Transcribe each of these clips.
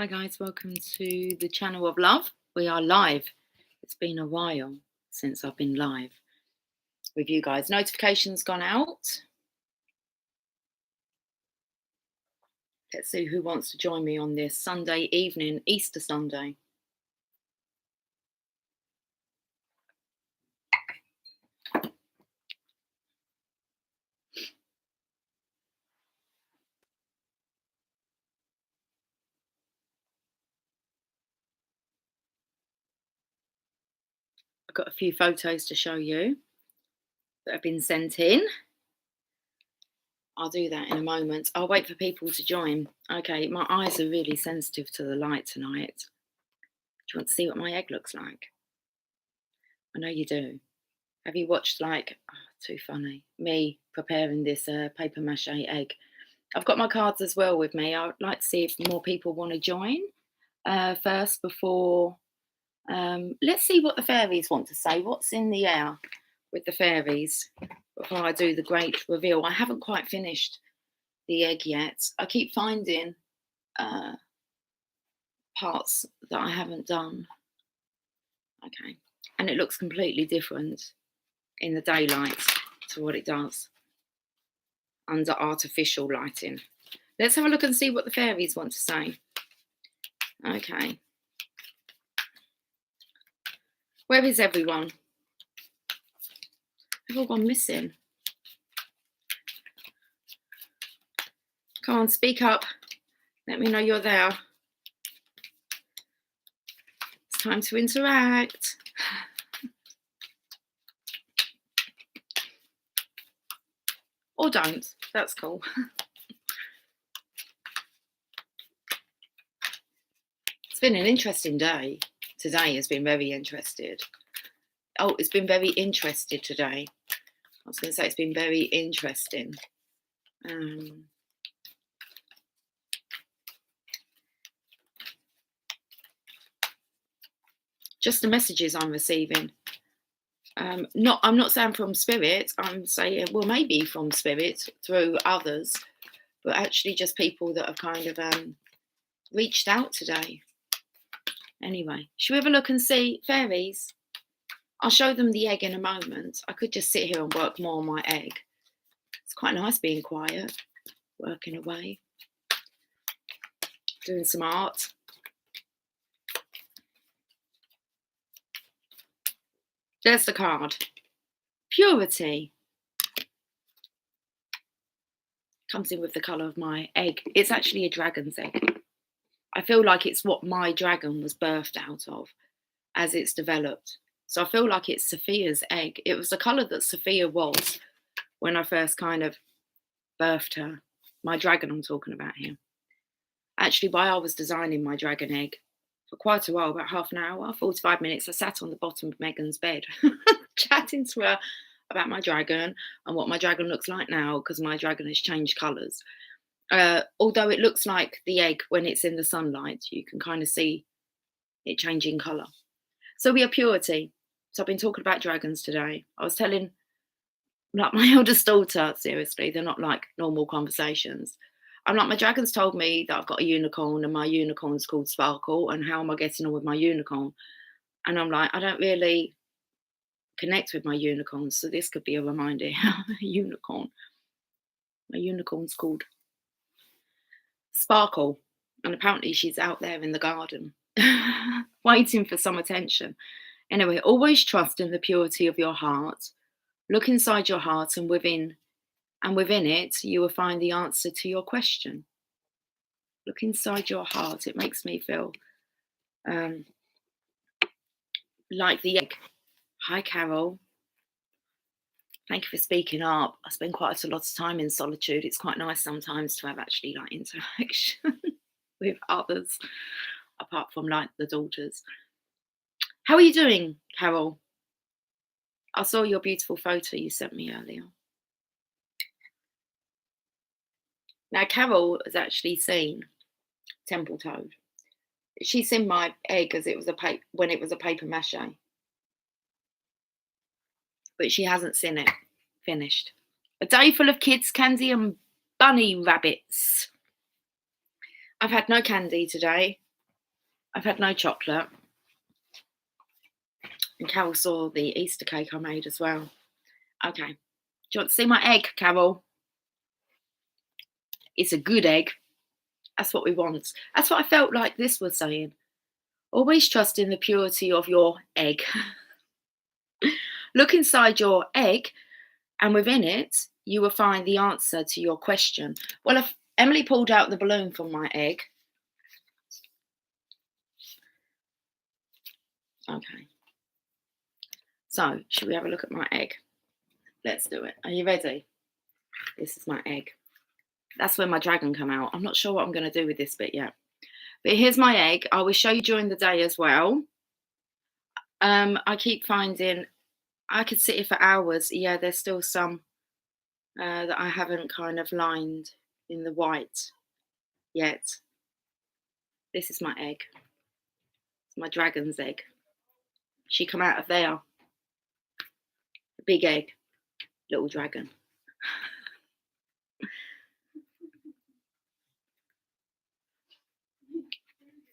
Hi guys, welcome to the channel of love. We are live. It's been a while since I've been live with you guys. Notifications gone out. Let's see who wants to join me on this Sunday evening, Easter Sunday. I've got a few photos to show you that have been sent in. I'll do that in a moment. I'll wait for people to join. Okay, my eyes are really sensitive to the light tonight. Do you want to see what my egg looks like? I know you do. Have you watched too funny, me preparing this paper mache egg? I've got my cards as well with me. I'd like to see if more people want to join first before. Let's see what the fairies want to say. What's in the air with the fairies before I do the great reveal? I haven't quite finished the egg yet. I keep finding parts that I haven't done. Okay. And it looks completely different in the daylight to what it does under artificial lighting. Let's have a look and see what the fairies want to say. Okay. Where is everyone? They've all gone missing. Come on, speak up. Let me know you're there. It's time to interact. Or don't. That's cool. It's been an interesting day. Today has been very interested. Oh, it's been very interested today. I was going to say it's been very interesting. Just the messages I'm receiving. I'm not saying from spirit. I'm saying, well, maybe from spirit through others, but actually just people that have kind of reached out today. Anyway, should we have a look and see fairies? I'll show them the egg in a moment. I could just sit here and work more on my egg. It's quite nice being quiet, working away, doing some art. There's the card. Purity. Comes in with the colour of my egg. It's actually a dragon's egg. I feel like it's what my dragon was birthed out of as it's developed. So I feel like it's Sophia's egg. It was the colour that Sophia was when I first kind of birthed her. My dragon I'm talking about here. Actually, while I was designing my dragon egg, for quite a while, about half an hour, 45 minutes, I sat on the bottom of Megan's bed chatting to her about my dragon and what my dragon looks like now, because my dragon has changed colours. Although it looks like the egg when it's in the sunlight, you can kind of see it changing colour. So we are purity. So I've been talking about dragons today. I was telling my eldest daughter, seriously, they're not like normal conversations. I'm like, my dragon's told me that I've got a unicorn and my unicorn's called Sparkle, and how am I getting on with my unicorn? And I'm like, I don't really connect with my unicorn, so this could be a reminder. Unicorn. My unicorn's called Sparkle, and apparently she's out there in the garden waiting for some attention. Anyway, always trust in the purity of your heart. Look inside your heart, and within it, you will find the answer to your question. Look inside your heart. It makes me feel like the egg. Hi, Carol. Thank you for speaking up. I spend quite a lot of time in solitude. It's quite nice sometimes to have actually like interaction with others, apart from like the daughters. How are you doing, Carol? I saw your beautiful photo you sent me earlier. Now, Carol has actually seen Temple Toad. She's seen my egg as it was when it was a paper mache. But she hasn't seen it finished. A day full of kids, candy and bunny rabbits. I've had no candy today. I've had no chocolate. And Carol saw the Easter cake I made as well. Okay. Do you want to see my egg, Carol? It's a good egg. That's what we want. That's what I felt like this was saying. Always trust in the purity of your egg. Look inside your egg, and within it, you will find the answer to your question. Well, if Emily pulled out the balloon from my egg. Okay. So, should we have a look at my egg? Let's do it. Are you ready? This is my egg. That's where my dragon come out. I'm not sure what I'm going to do with this bit yet. But here's my egg. I will show you during the day as well. I keep finding I could sit here for hours. Yeah, there's still some that I haven't kind of lined in the white yet. This is my egg. It's my dragon's egg. She come out of there. A big egg, little dragon.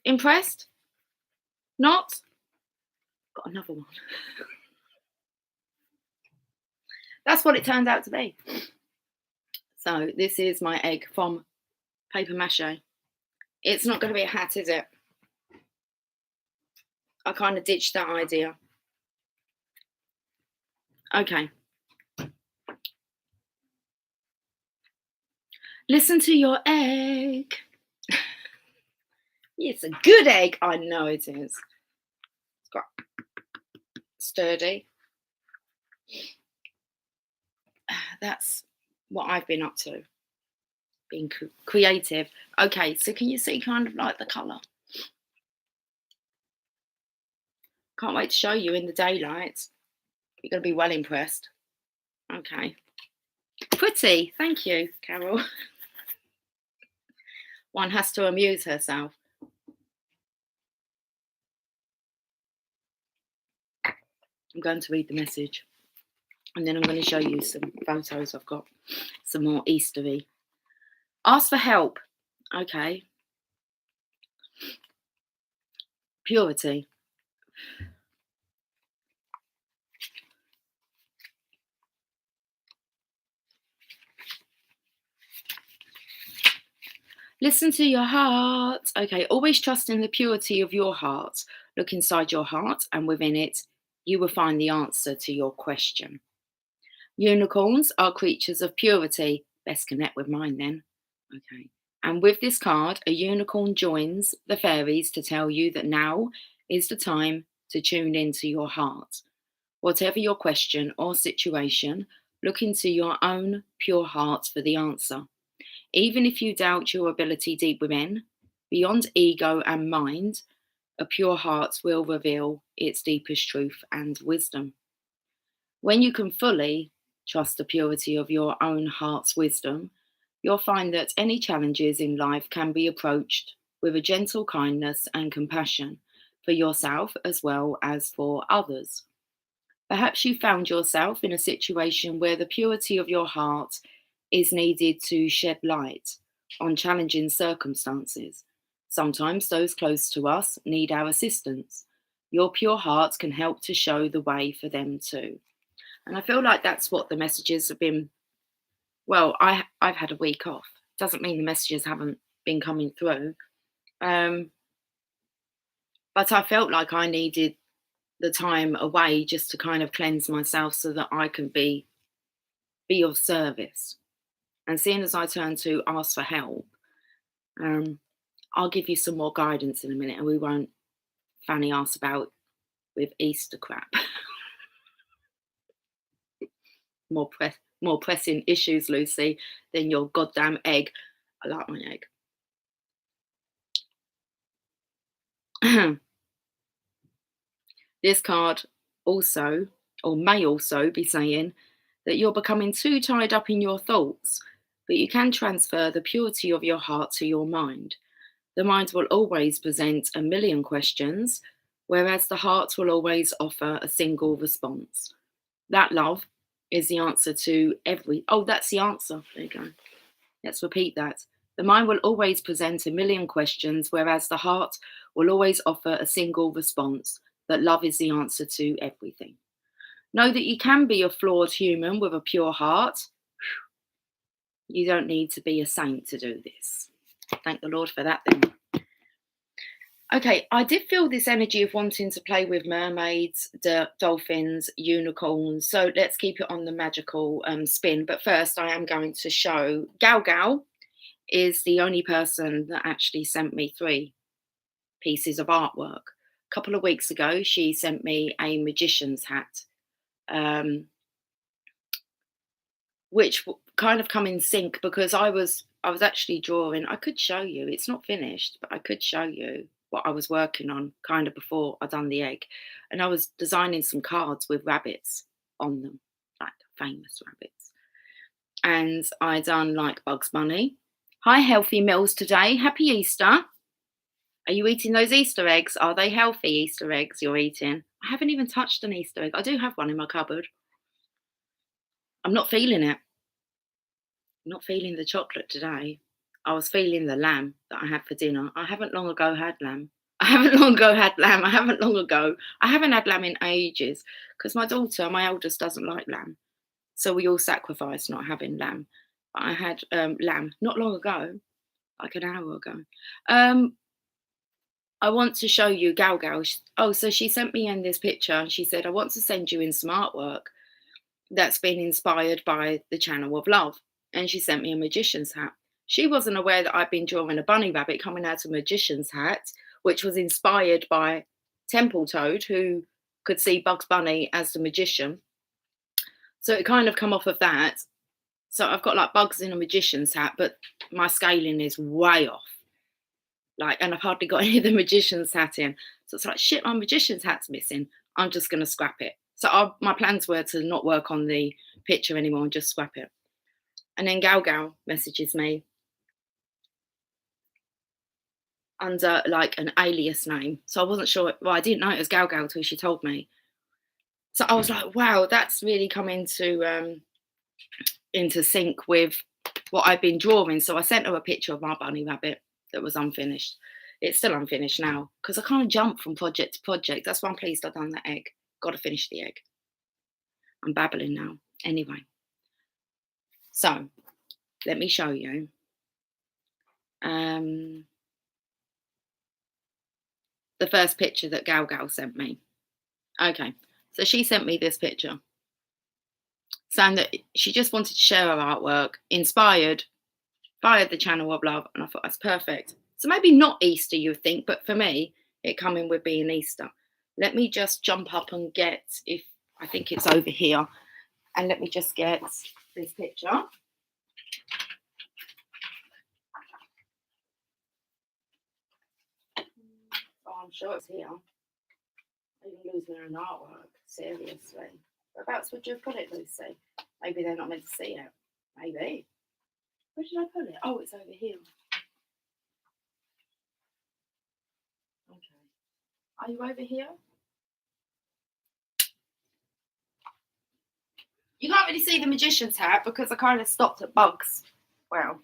Impressed? Not? Got another one. That's what it turned out to be. So this is my egg from paper mache. It's not going to be a hat, is it? I kind of ditched that idea. Okay. Listen to your egg. It's a good egg. I know it is. It's got sturdy. That's what I've been up to. Being creative. Okay, so can you see kind of like the colour? Can't wait to show you in the daylight. You're going to be well impressed. Okay. Pretty. Thank you, Carol. One has to amuse herself. I'm going to read the message. And then I'm going to show you some photos I've got. Some more Eastery. Ask for help. Okay. Purity. Listen to your heart. Okay, always trust in the purity of your heart. Look inside your heart, and within it, you will find the answer to your question. Unicorns are creatures of purity. Best connect with mine then. Okay. And with this card, a unicorn joins the fairies to tell you that now is the time to tune into your heart. Whatever your question or situation, look into your own pure heart for the answer. Even if you doubt your ability deep within, beyond ego and mind, a pure heart will reveal its deepest truth and wisdom. When you can fully trust the purity of your own heart's wisdom, you'll find that any challenges in life can be approached with a gentle kindness and compassion for yourself as well as for others. Perhaps you found yourself in a situation where the purity of your heart is needed to shed light on challenging circumstances. Sometimes those close to us need our assistance. Your pure heart can help to show the way for them too. And I feel like that's what the messages have been. Well, I've had a week off. Doesn't mean the messages haven't been coming through. But I felt like I needed the time away just to kind of cleanse myself so that I can be of service. And seeing as I turn to ask for help, I'll give you some more guidance in a minute, and we won't fanny ask about with Easter crap. more pressing issues, Lucy, than your goddamn egg. I like my egg. This card also, or may also, be saying that you're becoming too tied up in your thoughts, but you can transfer the purity of your heart to your mind. The mind will always present a million questions, whereas the heart will always offer a single response. That, love, is the answer to every... Oh, that's the answer. There you go. Let's repeat that. The mind will always present a million questions, whereas the heart will always offer a single response, that love is the answer to everything. Know that you can be a flawed human with a pure heart. You don't need to be a saint to do this. Thank the Lord for that then. Okay, I did feel this energy of wanting to play with mermaids, dolphins, unicorns. So let's keep it on the magical spin. But first, I am going to show Gal Gal is the only person that actually sent me 3 pieces of artwork. A couple of weeks ago, she sent me a magician's hat, which kind of come in sync because I was actually drawing. I could show you. It's not finished, but I could show you what I was working on kind of before I done the egg. And I was designing some cards with rabbits on them, like famous rabbits. And I done like Bugs Bunny. Hi, healthy meals today. Happy Easter. Are you eating those Easter eggs? Are they healthy Easter eggs you're eating? I haven't even touched an Easter egg. I do have one in my cupboard. I'm not feeling it. I'm not feeling the chocolate today. I was feeling the lamb that I had for dinner. I haven't long ago had lamb. I haven't had lamb in ages because my daughter, my eldest, doesn't like lamb. So we all sacrificed not having lamb. But I had lamb not long ago, like an hour ago. I want to show you Gal Gal. So she sent me in this picture and she said, I want to send you in some artwork that's been inspired by the channel of love. And she sent me a magician's hat. She wasn't aware that I'd been drawing a bunny rabbit coming out of a magician's hat, which was inspired by Temple Toad, who could see Bugs Bunny as the magician. So it kind of come off of that. So I've got like bugs in a magician's hat, but my scaling is way off. And I've hardly got any of the magician's hat in. So it's like, shit, my magician's hat's missing. I'm just going to scrap it. So my plans were to not work on the picture anymore and just scrap it. And then Gal Gal messages me under like an alias name. So I wasn't sure. Well, I didn't know it was Gal Gal until she told me. So I was like, wow, that's really come into sync with what I've been drawing. So I sent her a picture of my bunny rabbit that was unfinished. It's still unfinished now because I kind of jump from project to project. That's why I'm pleased I've done that egg. Got to finish the egg. I'm babbling now. Anyway. So let me show you. The first picture that Gal Gal sent me. Okay, so she sent me this picture saying that she just wanted to share her artwork, inspired by the channel of love, and I thought that's perfect. So maybe not Easter, you would think, but for me, it coming with being Easter. Let me just jump up and get, if I think it's over here, and let me just get this picture. Oh, I'm sure it's here. I'm losing an artwork, seriously. Whereabouts would you have put it, Lucy? Maybe they're not meant to see it. Maybe. Where did I put it? Oh, it's over here. Okay. Are you over here? You can't really see the magician's hat because I kind of stopped at bugs. Well,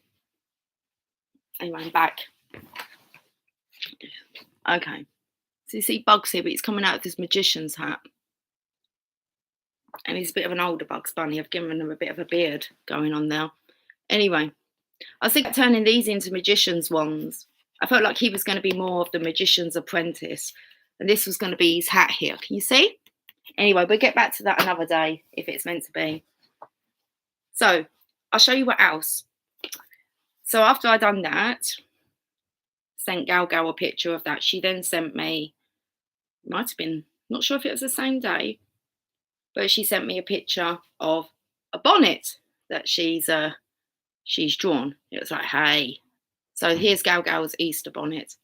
anyway, I'm back. Okay. So you see bugs here, but he's coming out of this magician's hat. And he's a bit of an older Bugs Bunny. I've given him a bit of a beard going on there. Anyway, I was thinking of turning these into magician's wands. I felt like he was going to be more of the magician's apprentice. And this was going to be his hat here. Can you see? Anyway, we'll get back to that another day if it's meant to be. So I'll show you what else. So after I done that, sent Gal Gal a picture of that. She then sent me, might have been, not sure if it was the same day, but she sent me a picture of a bonnet that she's drawn. It was like, hey. So here's Gal Gal's Easter bonnet.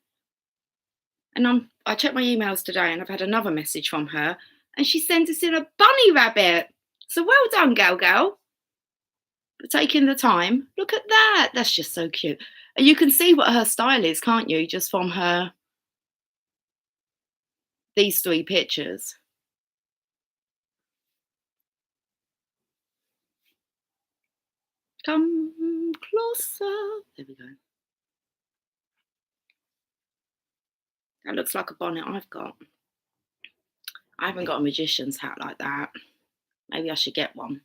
And I checked my emails today and I've had another message from her and she sent us in a bunny rabbit. So well done, Gal Gal, for taking the time. Look at that. That's just so cute. And you can see what her style is, can't you? Just from these 3 pictures. Come closer. There we go. That looks like a bonnet I've got. I haven't got a magician's hat like that. Maybe I should get one.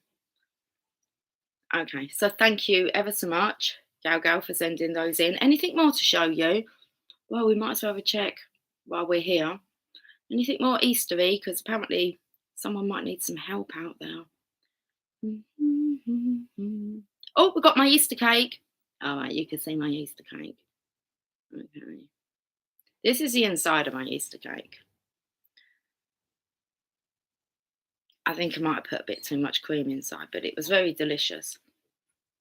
Okay, so thank you ever so much, Gal, for sending those in. Anything more to show you? Well, we might as well have a check while we're here. Anything more Eastery? Because apparently someone might need some help out there. Oh, we got my Easter cake. All right, you can see my Easter cake. Okay. This is the inside of my Easter cake. I think I might have put a bit too much cream inside, but it was very delicious.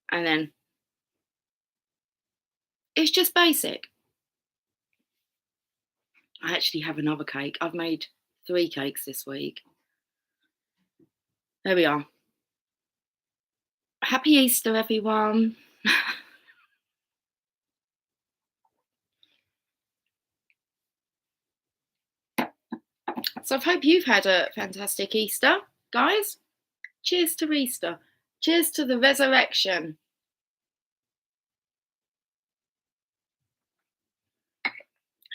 And then it's just basic. I actually have another cake. I've made 3 cakes this week. There we are. Happy Easter, everyone. So I hope you've had a fantastic Easter, guys. Cheers to Easter. Cheers to the resurrection.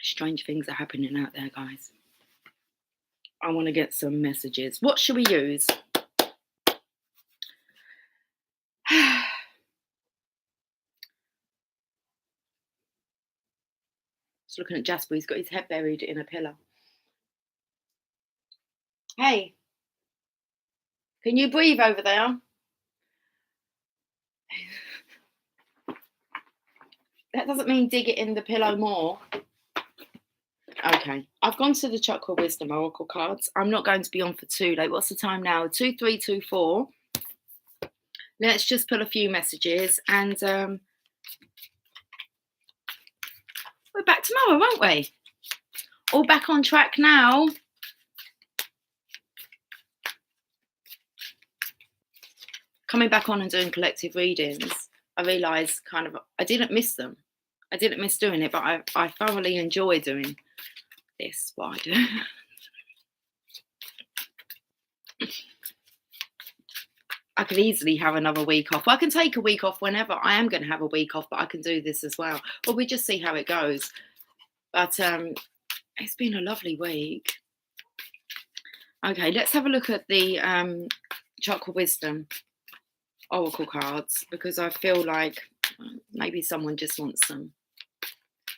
Strange things are happening out there, guys. I want to get some messages. What should we use? Just looking at Jasper, he's got his head buried in a pillow. Hey, can you breathe over there? That doesn't mean dig it in the pillow more. Okay, I've gone to the Chakra Wisdom Oracle cards. I'm not going to be on for too late. What's the time now? 2324. Let's just pull a few messages and we're back tomorrow, won't we? All back on track now. Coming back on and doing collective readings, I realised I didn't miss them. I didn't miss doing it, but I thoroughly enjoy doing this, what I do. I could easily have another week off. Well, I can take a week off whenever. I am going to have a week off, but I can do this as well. Well, we just see how it goes. But it's been a lovely week. Okay, let's have a look at the Chakra Wisdom Oracle cards, because I feel like maybe someone just wants some.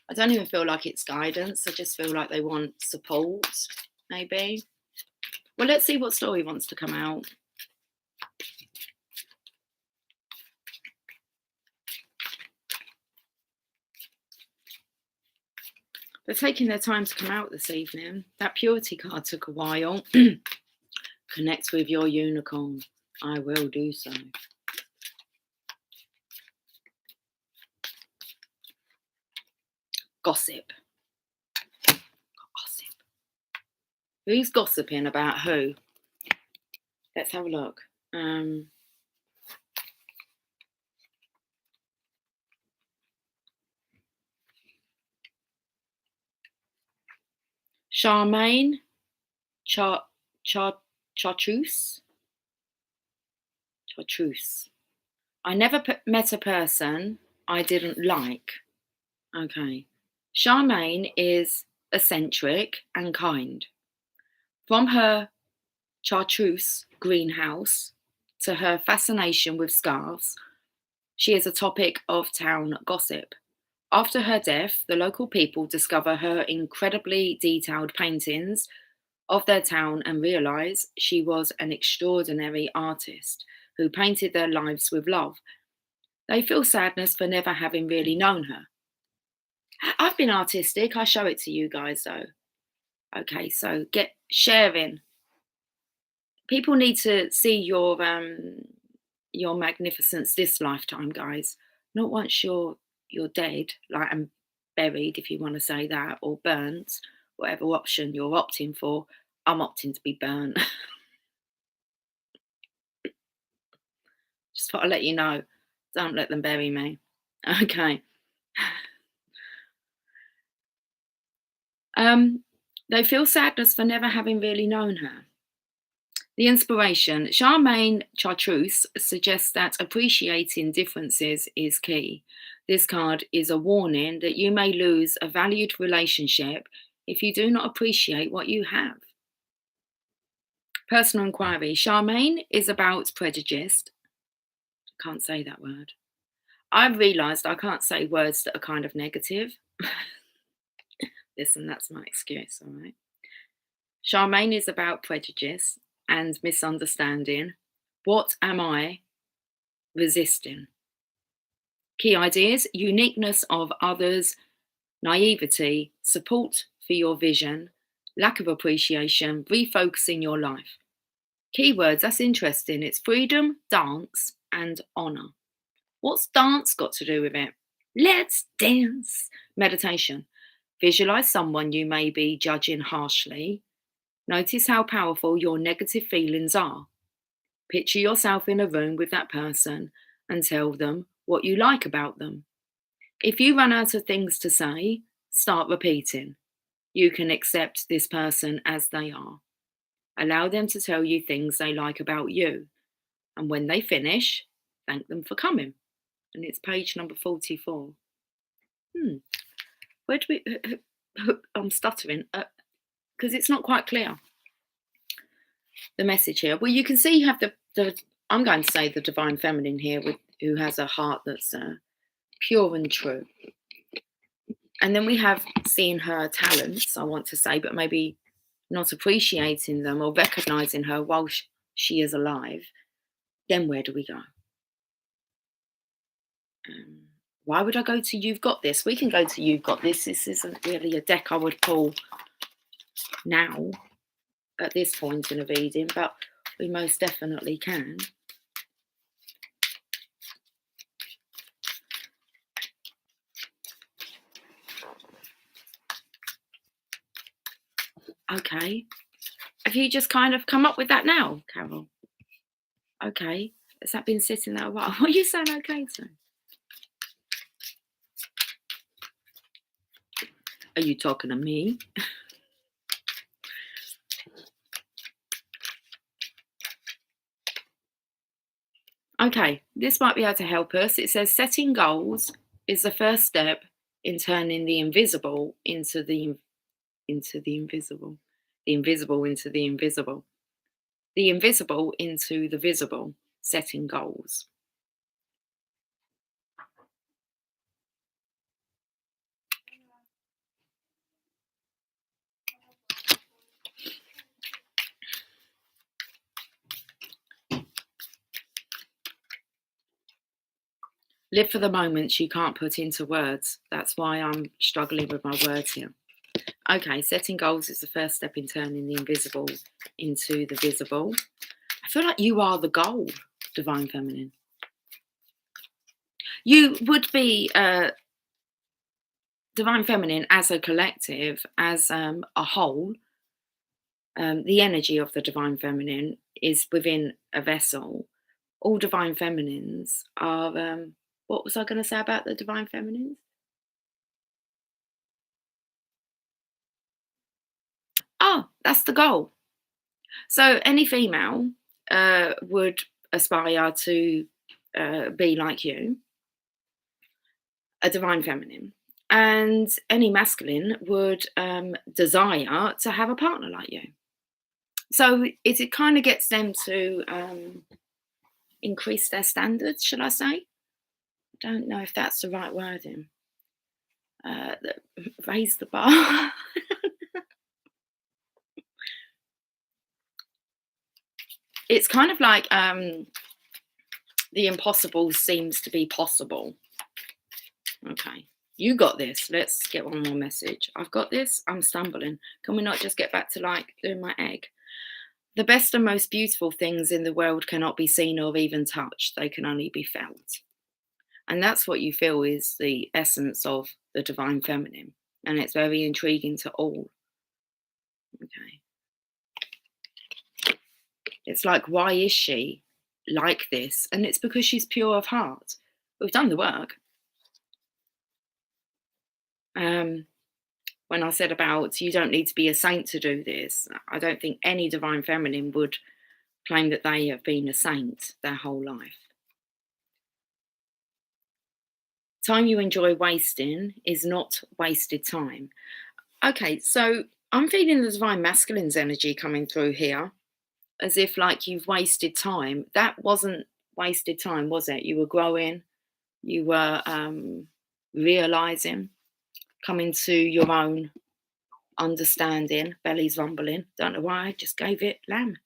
I don't even feel like it's guidance. I just feel like they want support, maybe. Well, let's see what story wants to come out. They're taking their time to come out this evening. That purity card took a while. Connect with your unicorn. I will do so. Gossip. Gossip. Who's gossiping about who? Let's have a look. Charmaine, Chartreuse. I never met a person I didn't like. Okay. Charmaine is eccentric and kind. From her chartreuse greenhouse to her fascination with scarves, she is a topic of town gossip. After her death, the local people discover her incredibly detailed paintings of their town and realize she was an extraordinary artist who painted their lives with love. They feel sadness for never having really known her. I've been artistic. I show it to you guys though. Okay, so get sharing. People need to see your magnificence this lifetime, guys. Not once you're dead, like, and buried, if you want to say that, or burnt, whatever option you're opting for. I'm opting to be burnt. Just thought I'd let you know. Don't let them bury me. Okay. They feel sadness for never having really known her. The inspiration. Charmaine Chartreuse suggests that appreciating differences is key. This card is a warning that you may lose a valued relationship if you do not appreciate what you have. Personal inquiry. Charmaine is about prejudice. Can't say that word. I've realised I can't say words that are kind of negative. Listen, that's my excuse, all right? Charmaine is about prejudice and misunderstanding. What am I resisting? Key ideas: uniqueness of others, naivety, support for your vision, lack of appreciation, refocusing your life. Keywords, that's interesting. It's freedom, dance, and honour. What's dance got to do with it? Let's dance. Meditation. Visualize someone you may be judging harshly. Notice how powerful your negative feelings are. Picture yourself in a room with that person and tell them what you like about them. If you run out of things to say, start repeating. You can accept this person as they are. Allow them to tell you things they like about you. And when they finish, thank them for coming. And it's page number 44. Where do we... I'm stuttering because it's not quite clear, the message here. Well, you can see you have the I'm going to say the divine feminine here, who has a heart that's pure and true. And then we have seeing her talents, I want to say, but maybe not appreciating them or recognizing her while she is alive. Then where do we go? Why would I go to You've Got This? We can go to You've Got This. This isn't really a deck I would pull now at this point in a reading, but we most definitely can. Okay. Have you just kind of come up with that now, Carol? Okay. Has that been sitting there a while? What are you saying okay to? Are you talking to me? Okay, this might be able to help us. It says setting goals is the first step in turning the invisible into the invisible. The invisible into the invisible. The invisible into the visible. Setting goals. Live for the moments you can't put into words. That's why I'm struggling with my words here. Okay, setting goals is the first step in turning the invisible into the visible. I feel like you are the goal, Divine Feminine. You would be Divine Feminine as a collective, as a whole. The energy of the Divine Feminine is within a vessel. All Divine Feminines are... what was I going to say about the Divine Feminines? Oh, that's the goal. So any female would aspire to be like you, a Divine Feminine. And any masculine would desire to have a partner like you. So it kind of gets them to increase their standards, should I say? Don't know if that's the right wording. Raise the bar. It's kind of like the impossible seems to be possible. Okay, you got this. Let's get one more message. I've got this. I'm stumbling. Can we not just get back to like doing my egg? The best and most beautiful things in the world cannot be seen or even touched. They can only be felt. And that's what you feel is the essence of the Divine Feminine. And it's very intriguing to all. Okay. It's like, why is she like this? And it's because she's pure of heart. We've done the work. When I said about you don't need to be a saint to do this, I don't think any Divine Feminine would claim that they have been a saint their whole life. Time you enjoy wasting is not wasted time. Okay, so I'm feeling the divine masculine's energy coming through here, as if like you've wasted time. That wasn't wasted time, was it? You were growing, you were realizing, coming to your own understanding, belly's rumbling. Don't know why, I just gave it lamb.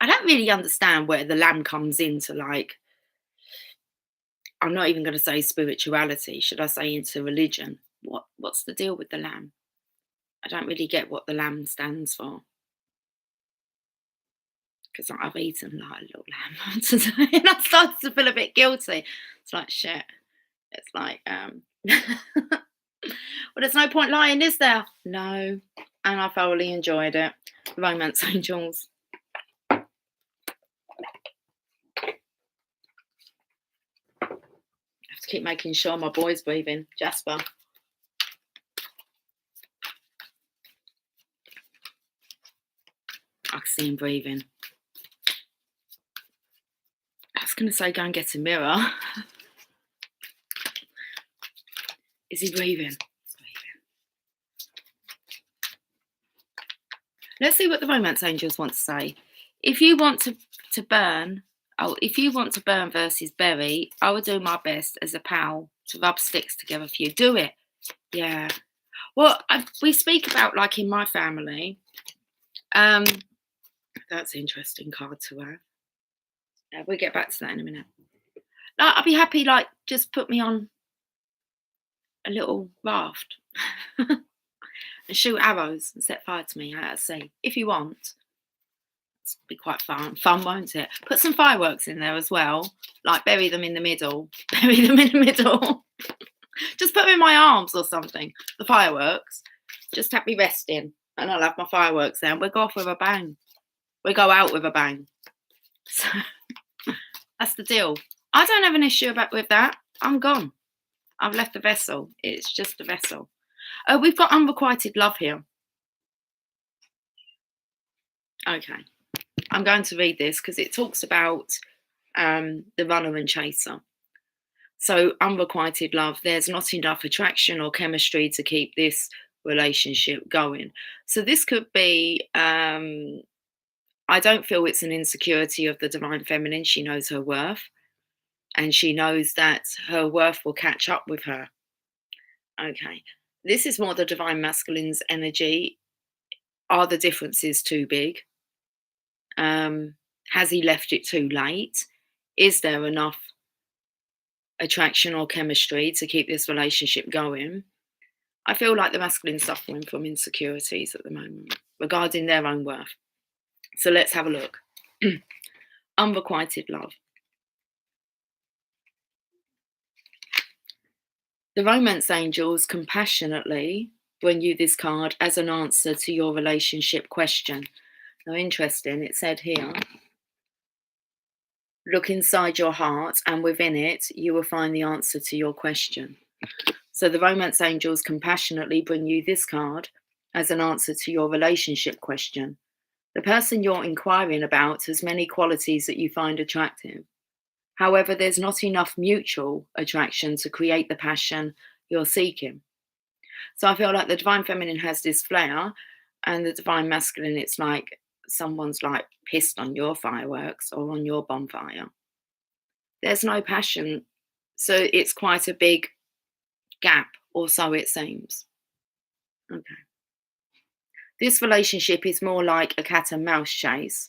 I don't really understand where the lamb comes into, like, I'm not even going to say spirituality. Should I say into religion? What's the deal with the lamb? I don't really get what the lamb stands for, because I've eaten like a little lamb today, and I started to feel a bit guilty. It's like shit. It's like well, there's no point lying, is there? No, and I thoroughly enjoyed it. Romance angels. I have to keep making sure my boy's breathing. Jasper. I can see him breathing. I was going to say go and get a mirror. Is he breathing? He's breathing. Let's see what the romance angels want to say. If you want to burn, if you want to burn versus bury, I will do my best as a pal to rub sticks together for you. Do it. Yeah. Well, we speak about, like, in my family. That's an interesting card to have. Yeah, we'll get back to that in a minute. Like, I'd be happy, like, just put me on a little raft and shoot arrows and set fire to me out at sea. If you want. It's be quite fun, won't it? Put some fireworks in there as well. Like, bury them in the middle. Bury them in the middle. Just put them in my arms or something. The fireworks. Just have me resting. And I'll have my fireworks there. And we'll go off with a bang. We go out with a bang. So that's the deal. I don't have an issue with that. I'm gone. I've left the vessel. It's just a vessel. Oh, we've got unrequited love here. Okay. I'm going to read this because it talks about the runner and chaser. So unrequited love, there's not enough attraction or chemistry to keep this relationship going. So this could be, I don't feel it's an insecurity of the divine feminine. She knows her worth, and she knows that her worth will catch up with her. Okay. This is more the divine masculine's energy. Are the differences too big? Has he left it too late? Is there enough attraction or chemistry to keep this relationship going? I feel like the masculine's suffering from insecurities at the moment regarding their own worth. So let's have a look. Unrequited love. The romance angels compassionately bring you this card as an answer to your relationship question. Now, interesting, it said here, look inside your heart, and within it, you will find the answer to your question. So the romance angels compassionately bring you this card as an answer to your relationship question. The person you're inquiring about has many qualities that you find attractive. However, there's not enough mutual attraction to create the passion you're seeking. So I feel like the divine feminine has this flair, and the divine masculine, it's like someone's like pissed on your fireworks or on your bonfire. There's no passion. So it's quite a big gap, or so it seems. Okay. This relationship is more like a cat and mouse chase,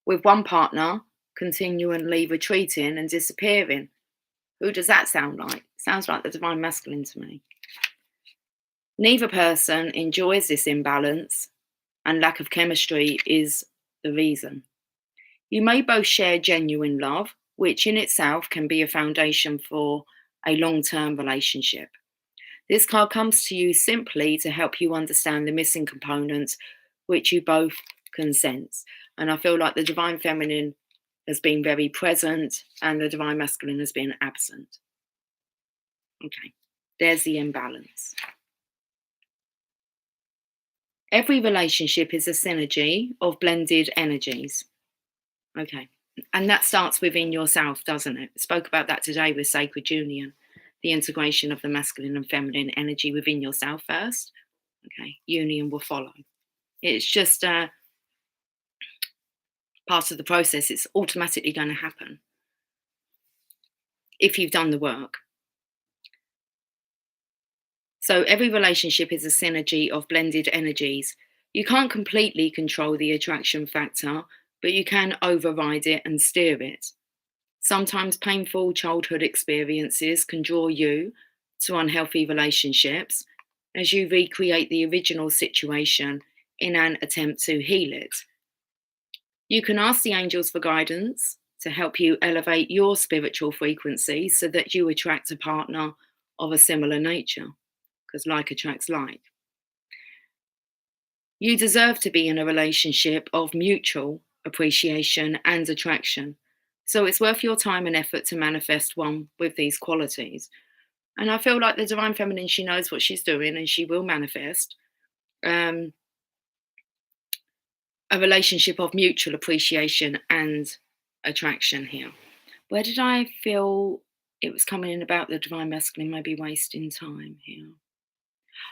with one partner continually retreating and disappearing. Who does that sound like? Sounds like the divine masculine to me. Neither person enjoys this imbalance, and lack of chemistry is the reason. You may both share genuine love, which in itself can be a foundation for a long-term relationship. This card comes to you simply to help you understand the missing components which you both can sense. And I feel like the divine feminine has been very present and the divine masculine has been absent. Okay, there's the imbalance. Every relationship is a synergy of blended energies. Okay. And that starts within yourself, doesn't it? Spoke about that today with Sacred Union, the integration of the masculine and feminine energy within yourself first. Okay. Union will follow. It's just part of the process. It's automatically going to happen if you've done the work. So every relationship is a synergy of blended energies. You can't completely control the attraction factor, but you can override it and steer it. Sometimes painful childhood experiences can draw you to unhealthy relationships as you recreate the original situation in an attempt to heal it. You can ask the angels for guidance to help you elevate your spiritual frequency so that you attract a partner of a similar nature, because like attracts like. You deserve to be in a relationship of mutual appreciation and attraction. So it's worth your time and effort to manifest one with these qualities. And I feel like the Divine Feminine, she knows what she's doing and she will manifest a relationship of mutual appreciation and attraction here. Where did I feel it was coming in about the Divine Masculine maybe wasting time here?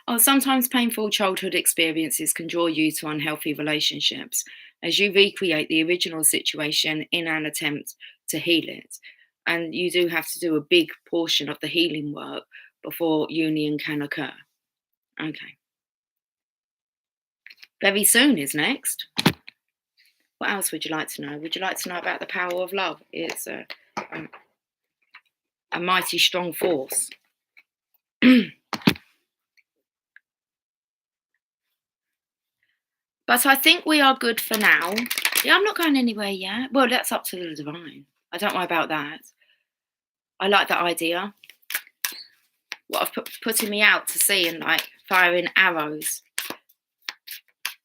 Oh, sometimes painful childhood experiences can draw you to unhealthy relationships as you recreate the original situation in an attempt to heal it. And you do have to do a big portion of the healing work before union can occur. Okay. Very soon is next. What else would you like to know? Would you like to know about the power of love? It's a mighty strong force. But I think we are good for now. Yeah, I'm not going anywhere yet. Well, that's up to the divine. I don't worry about that. I like that idea. What I've putting me out to sea and like firing arrows.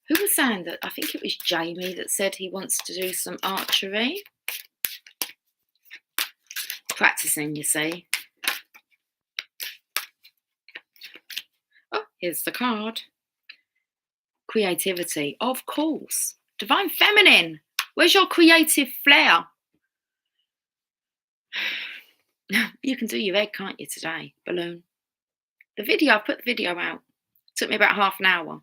Who was saying that? I think it was Jamie that said he wants to do some archery. Practicing, you see. Oh, here's the card. Creativity, of course. Divine Feminine, where's your creative flair? You can do your egg, can't you, today? Balloon. The video, I put the video out. It took me about half an hour.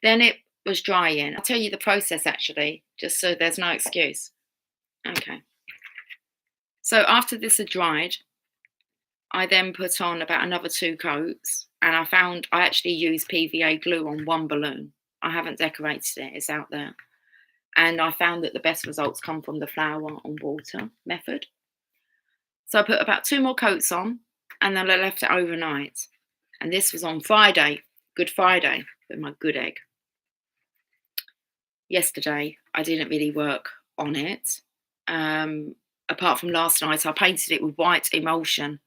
Then it was drying. I'll tell you the process actually, just so there's no excuse. Okay. So after this had dried, I then put on about another 2 coats, and I found I actually used PVA glue on one balloon. I haven't decorated it, it's out there. And I found that the best results come from the flour on water method. So I put about 2 more coats on, and then I left it overnight. And this was on Friday, Good Friday, with my good egg. Yesterday, I didn't really work on it. Apart from last night, I painted it with white emulsion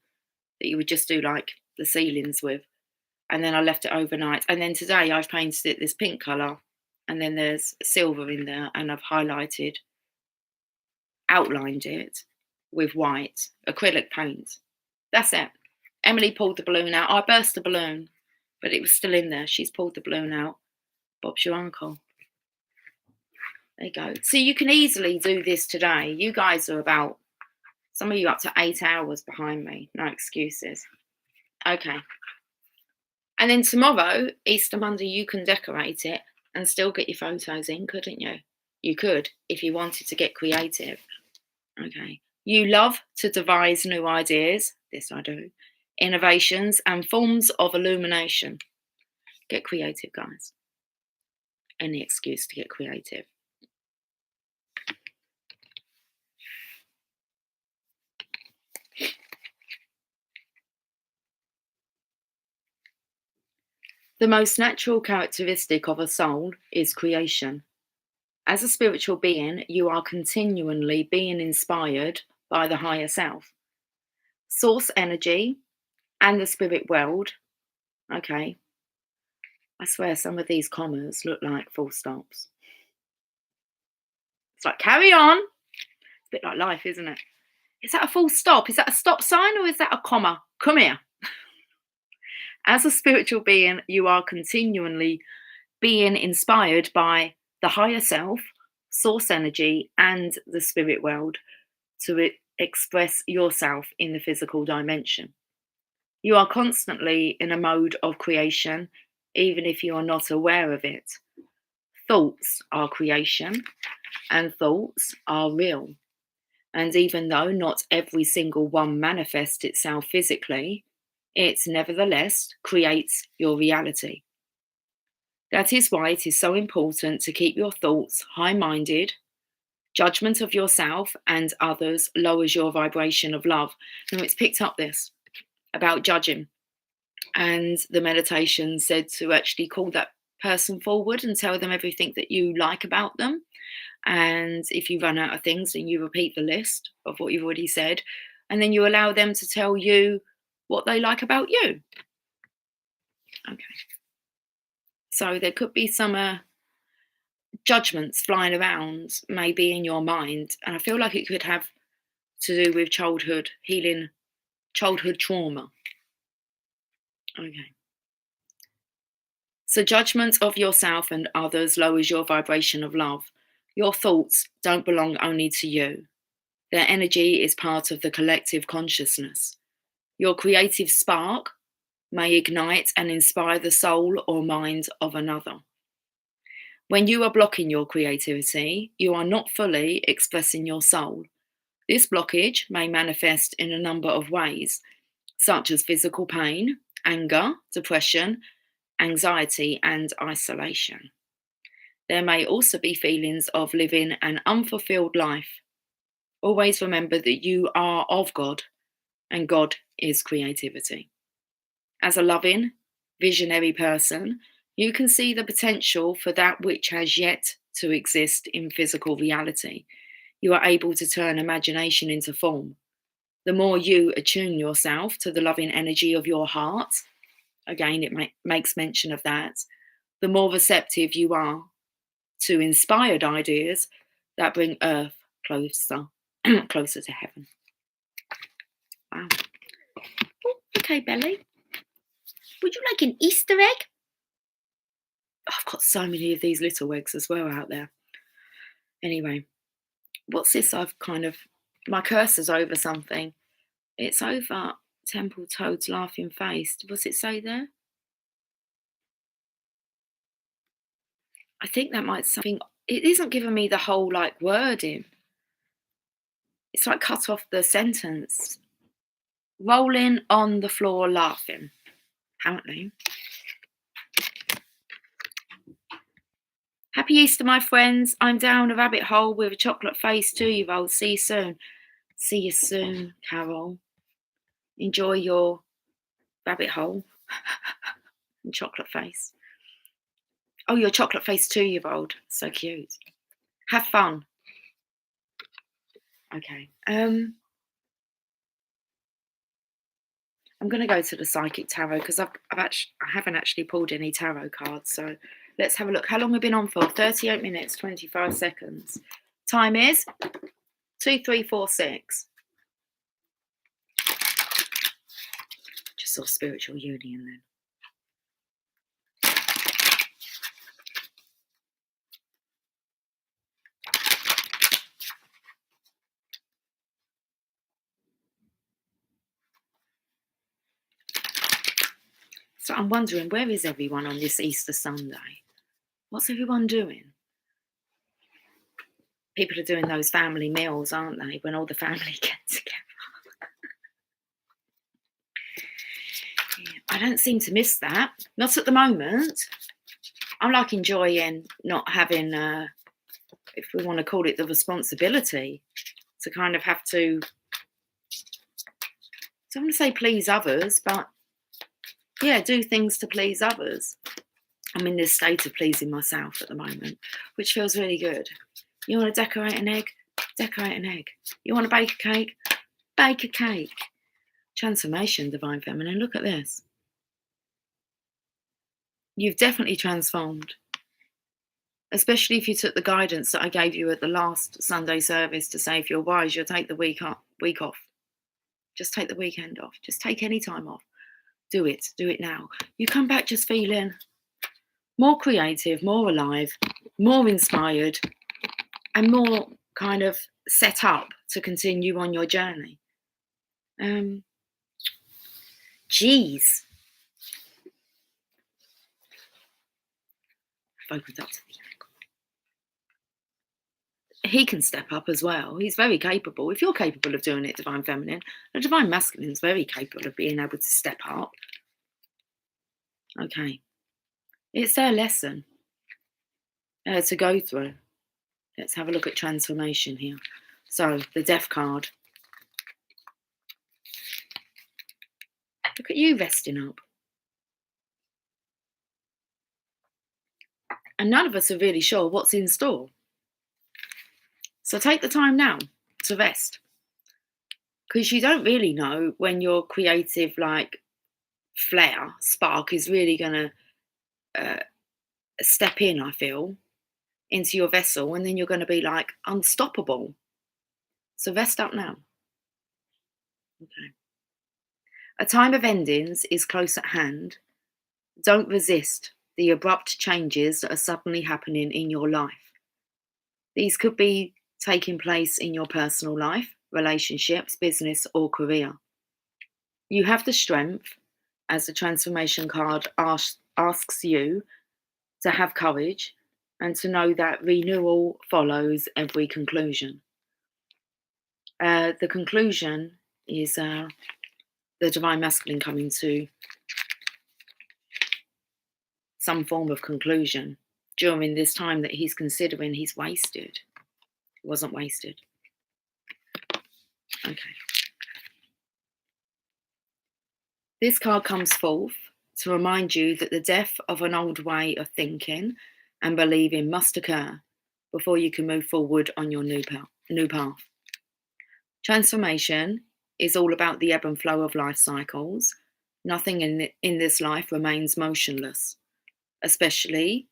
that you would just do like the ceilings with. And then I left it overnight. And then today I've painted it this pink colour. And then there's silver in there. And I've outlined it with white acrylic paint. That's it. Emily pulled the balloon out. I burst the balloon, but it was still in there. She's pulled the balloon out. Bob's your uncle. There you go. So you can easily do this today. You guys are about, some of you up to 8 hours behind me. No excuses. Okay. And then tomorrow, Easter Monday, you can decorate it and still get your photos in, couldn't you? You could if you wanted to get creative. Okay. You love to devise new ideas. This I do. Innovations and forms of illumination. Get creative, guys. Any excuse to get creative. The most natural characteristic of a soul is creation. As a spiritual being, you are continually being inspired by the higher self. Source energy and the spirit world. Okay. I swear some of these commas look like full stops. It's like, carry on. It's a bit like life, isn't it? Is that a full stop? Is that a stop sign or is that a comma? Come here. As a spiritual being, you are continually being inspired by the higher self, source energy, and the spirit world to express yourself in the physical dimension. You are constantly in a mode of creation, even if you are not aware of it. Thoughts are creation, and thoughts are real. And even though not every single one manifests itself physically, it nevertheless creates your reality. That is why it is so important to keep your thoughts high minded. Judgment of yourself and others lowers your vibration of love. Now, it's picked up this about judging, and the meditation said to actually call that person forward and tell them everything that you like about them. And if you run out of things, then you repeat the list of what you've already said, and then you allow them to tell you what they like about you. Okay. So there could be some judgments flying around maybe in your mind, and I feel like it could have to do with childhood healing, childhood trauma. Okay. So judgment of yourself and others lowers your vibration of love. Your thoughts don't belong only to you. Their energy is part of the collective consciousness. Your creative spark may ignite and inspire the soul or mind of another. When you are blocking your creativity, you are not fully expressing your soul. This blockage may manifest in a number of ways, such as physical pain, anger, depression, anxiety, and isolation. There may also be feelings of living an unfulfilled life. Always remember that you are of God, and God is creativity. As a loving, visionary person, you can see the potential for that which has yet to exist in physical reality. You are able to turn imagination into form. The more you attune yourself to the loving energy of your heart, again, it makes mention of that, the more receptive you are to inspired ideas that bring earth closer, closer to heaven. Wow. Oh, okay, Belly. Would you like an Easter egg? I've got so many of these little eggs as well out there. Anyway, what's this? My cursor's over something. It's over Temple Toad's laughing face. What's it say there? I think that might something. It isn't giving me the whole wording. It's cut off the sentence. Rolling on the floor laughing. Apparently. Happy Easter, my friends. I'm down a rabbit hole with a chocolate face 2-year-old. See you soon. See you soon, Carol. Enjoy your rabbit hole and chocolate face. Oh, your chocolate face 2-year-old. So cute. Have fun. Okay. I'm going to go to the Psychic Tarot because I haven't actually pulled any tarot cards. So let's have a look. How long have we been on for? 38 minutes, 25 seconds. Time is 2346. Just saw spiritual union then. So I'm wondering, where is everyone on this Easter Sunday? What's everyone doing? People are doing those family meals, aren't they? When all the family get together. Yeah, I don't seem to miss that. Not at the moment. I'm enjoying not having, if we want to call it, the responsibility to kind of have to, I don't want to say please others, but yeah, do things to please others. I'm in this state of pleasing myself at the moment, which feels really good. You want to decorate an egg? Decorate an egg. You want to bake a cake? Bake a cake. Transformation, Divine Feminine. Look at this. You've definitely transformed. Especially if you took the guidance that I gave you at the last Sunday service to say if you're wise, you'll take the week off. Just take the weekend off. Just take any time off. Do it now. You come back just feeling more creative, more alive, more inspired, and more kind of set up to continue on your journey. Geez. I've opened up to the ankle. He can step up as well. He's very capable. If you're capable of doing it, Divine Feminine, the Divine Masculine is very capable of being able to step up. Okay. It's their lesson to go through. Let's have a look at transformation here. So, the Death card. Look at you resting up. And none of us are really sure what's in store. So take the time now to rest. Because you don't really know when your creative flare, spark is really going to step in, I feel, into your vessel. And then you're going to be unstoppable. So rest up now. Okay. A time of endings is close at hand. Don't resist the abrupt changes that are suddenly happening in your life. These could be taking place in your personal life, relationships, business, or career. You have the strength, as the transformation card asks you, to have courage and to know that renewal follows every conclusion. The conclusion is the Divine Masculine coming to some form of conclusion during this time that he's considering he's wasted. It wasn't wasted. Okay. This card comes forth to remind you that the death of an old way of thinking and believing must occur before you can move forward on your new path. Transformation is all about the ebb and flow of life cycles. Nothing in this life remains motionless, especially.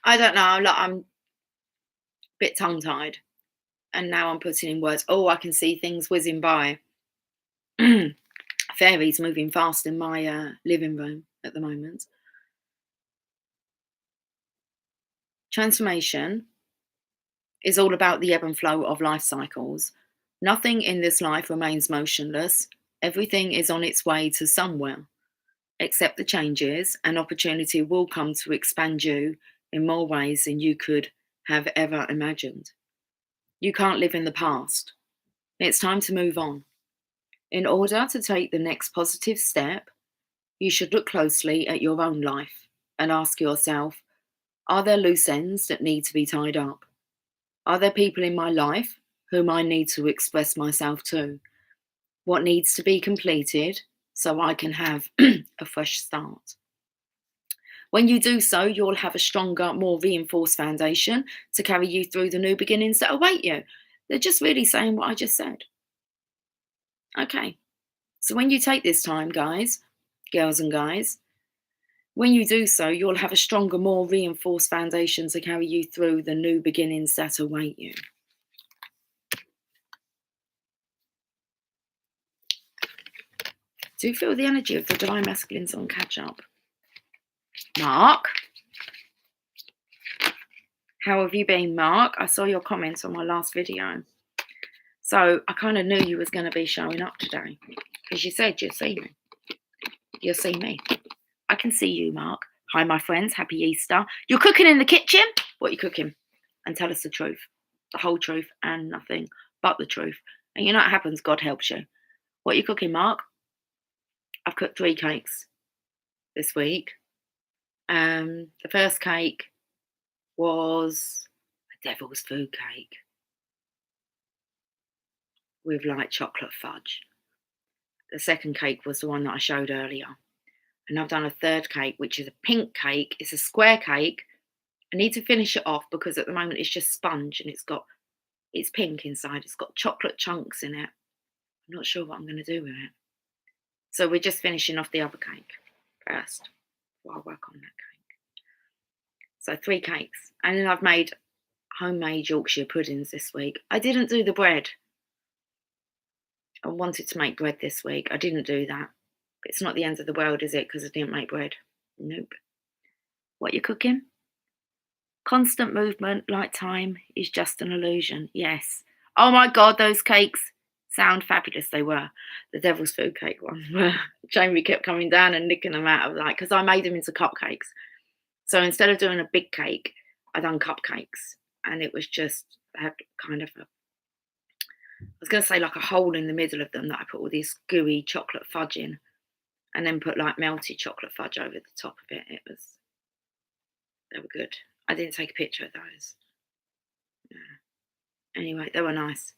I don't know. I'm a bit tongue-tied, and now I'm putting in words. Oh, I can see things whizzing by. Fairies moving fast in my living room at the moment. Transformation is all about the ebb and flow of life cycles. Nothing in this life remains motionless. Everything is on its way to somewhere. Accept the changes, and opportunity will come to expand you in more ways than you could have ever imagined. You can't live in the past. It's time to move on. In order to take the next positive step, you should look closely at your own life and ask yourself, are there loose ends that need to be tied up? Are there people in my life whom I need to express myself to? What needs to be completed so I can have a fresh start? When you do so, you'll have a stronger, more reinforced foundation to carry you through the new beginnings that await you. They're just really saying what I just said. Okay, so when you take this time, guys, girls and guys, when you do so, you'll have a stronger, more reinforced foundation to carry you through the new beginnings that await you. Do you feel the energy of the Divine Masculines on catch up? Mark? How have you been, Mark? I saw your comments on my last video. So I kind of knew you was going to be showing up today because you said you'll see me. You'll see me. I can see you, Mark. Hi, my friends. Happy Easter. You're cooking in the kitchen? What are you cooking? And tell us the truth. The whole truth and nothing but the truth. And you know what happens? God helps you. What are you cooking, Mark? I've cooked 3 cakes this week. The first cake was a devil's food cake with light chocolate fudge. The second cake was the one that I showed earlier. And I've done a third cake, which is a pink cake. It's a square cake. I need to finish it off because at the moment it's just sponge and it's pink inside. It's got chocolate chunks in it. I'm not sure what I'm going to do with it. So we're just finishing off the other cake first while I work on that cake. So 3 cakes. And then I've made homemade Yorkshire puddings this week. I didn't do the bread. I wanted to make bread this week. I didn't do that. But it's not the end of the world, is it? Because I didn't make bread. Nope. What you cooking? Constant movement, like time, is just an illusion. Yes. Oh my God, those cakes sound fabulous. They were. The devil's food cake one, where Jamie kept coming down and nicking them out of because I made them into cupcakes. So instead of doing a big cake, I done cupcakes. And it was just, had kind of I was going to say like a hole in the middle of them that I put all this gooey chocolate fudge in and then put like melted chocolate fudge over the top of it. They were good. I didn't take a picture of those. Yeah. Anyway, they were nice.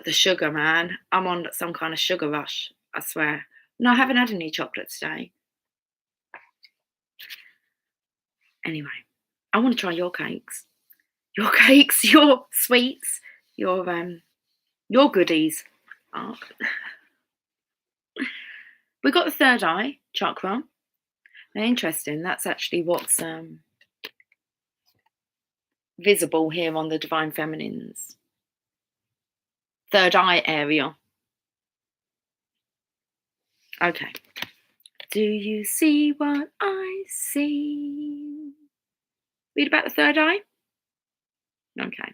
The sugar, man. I'm on some kind of sugar rush, I swear. No, I haven't had any chocolate today. Anyway, I want to try your cakes. Your cakes, your sweets, your goodies. Oh. We got the third eye chakra. Now, interesting. That's actually what's visible here on the Divine Feminine's third eye area. Okay. Do you see what I see? Read about the third eye? Okay.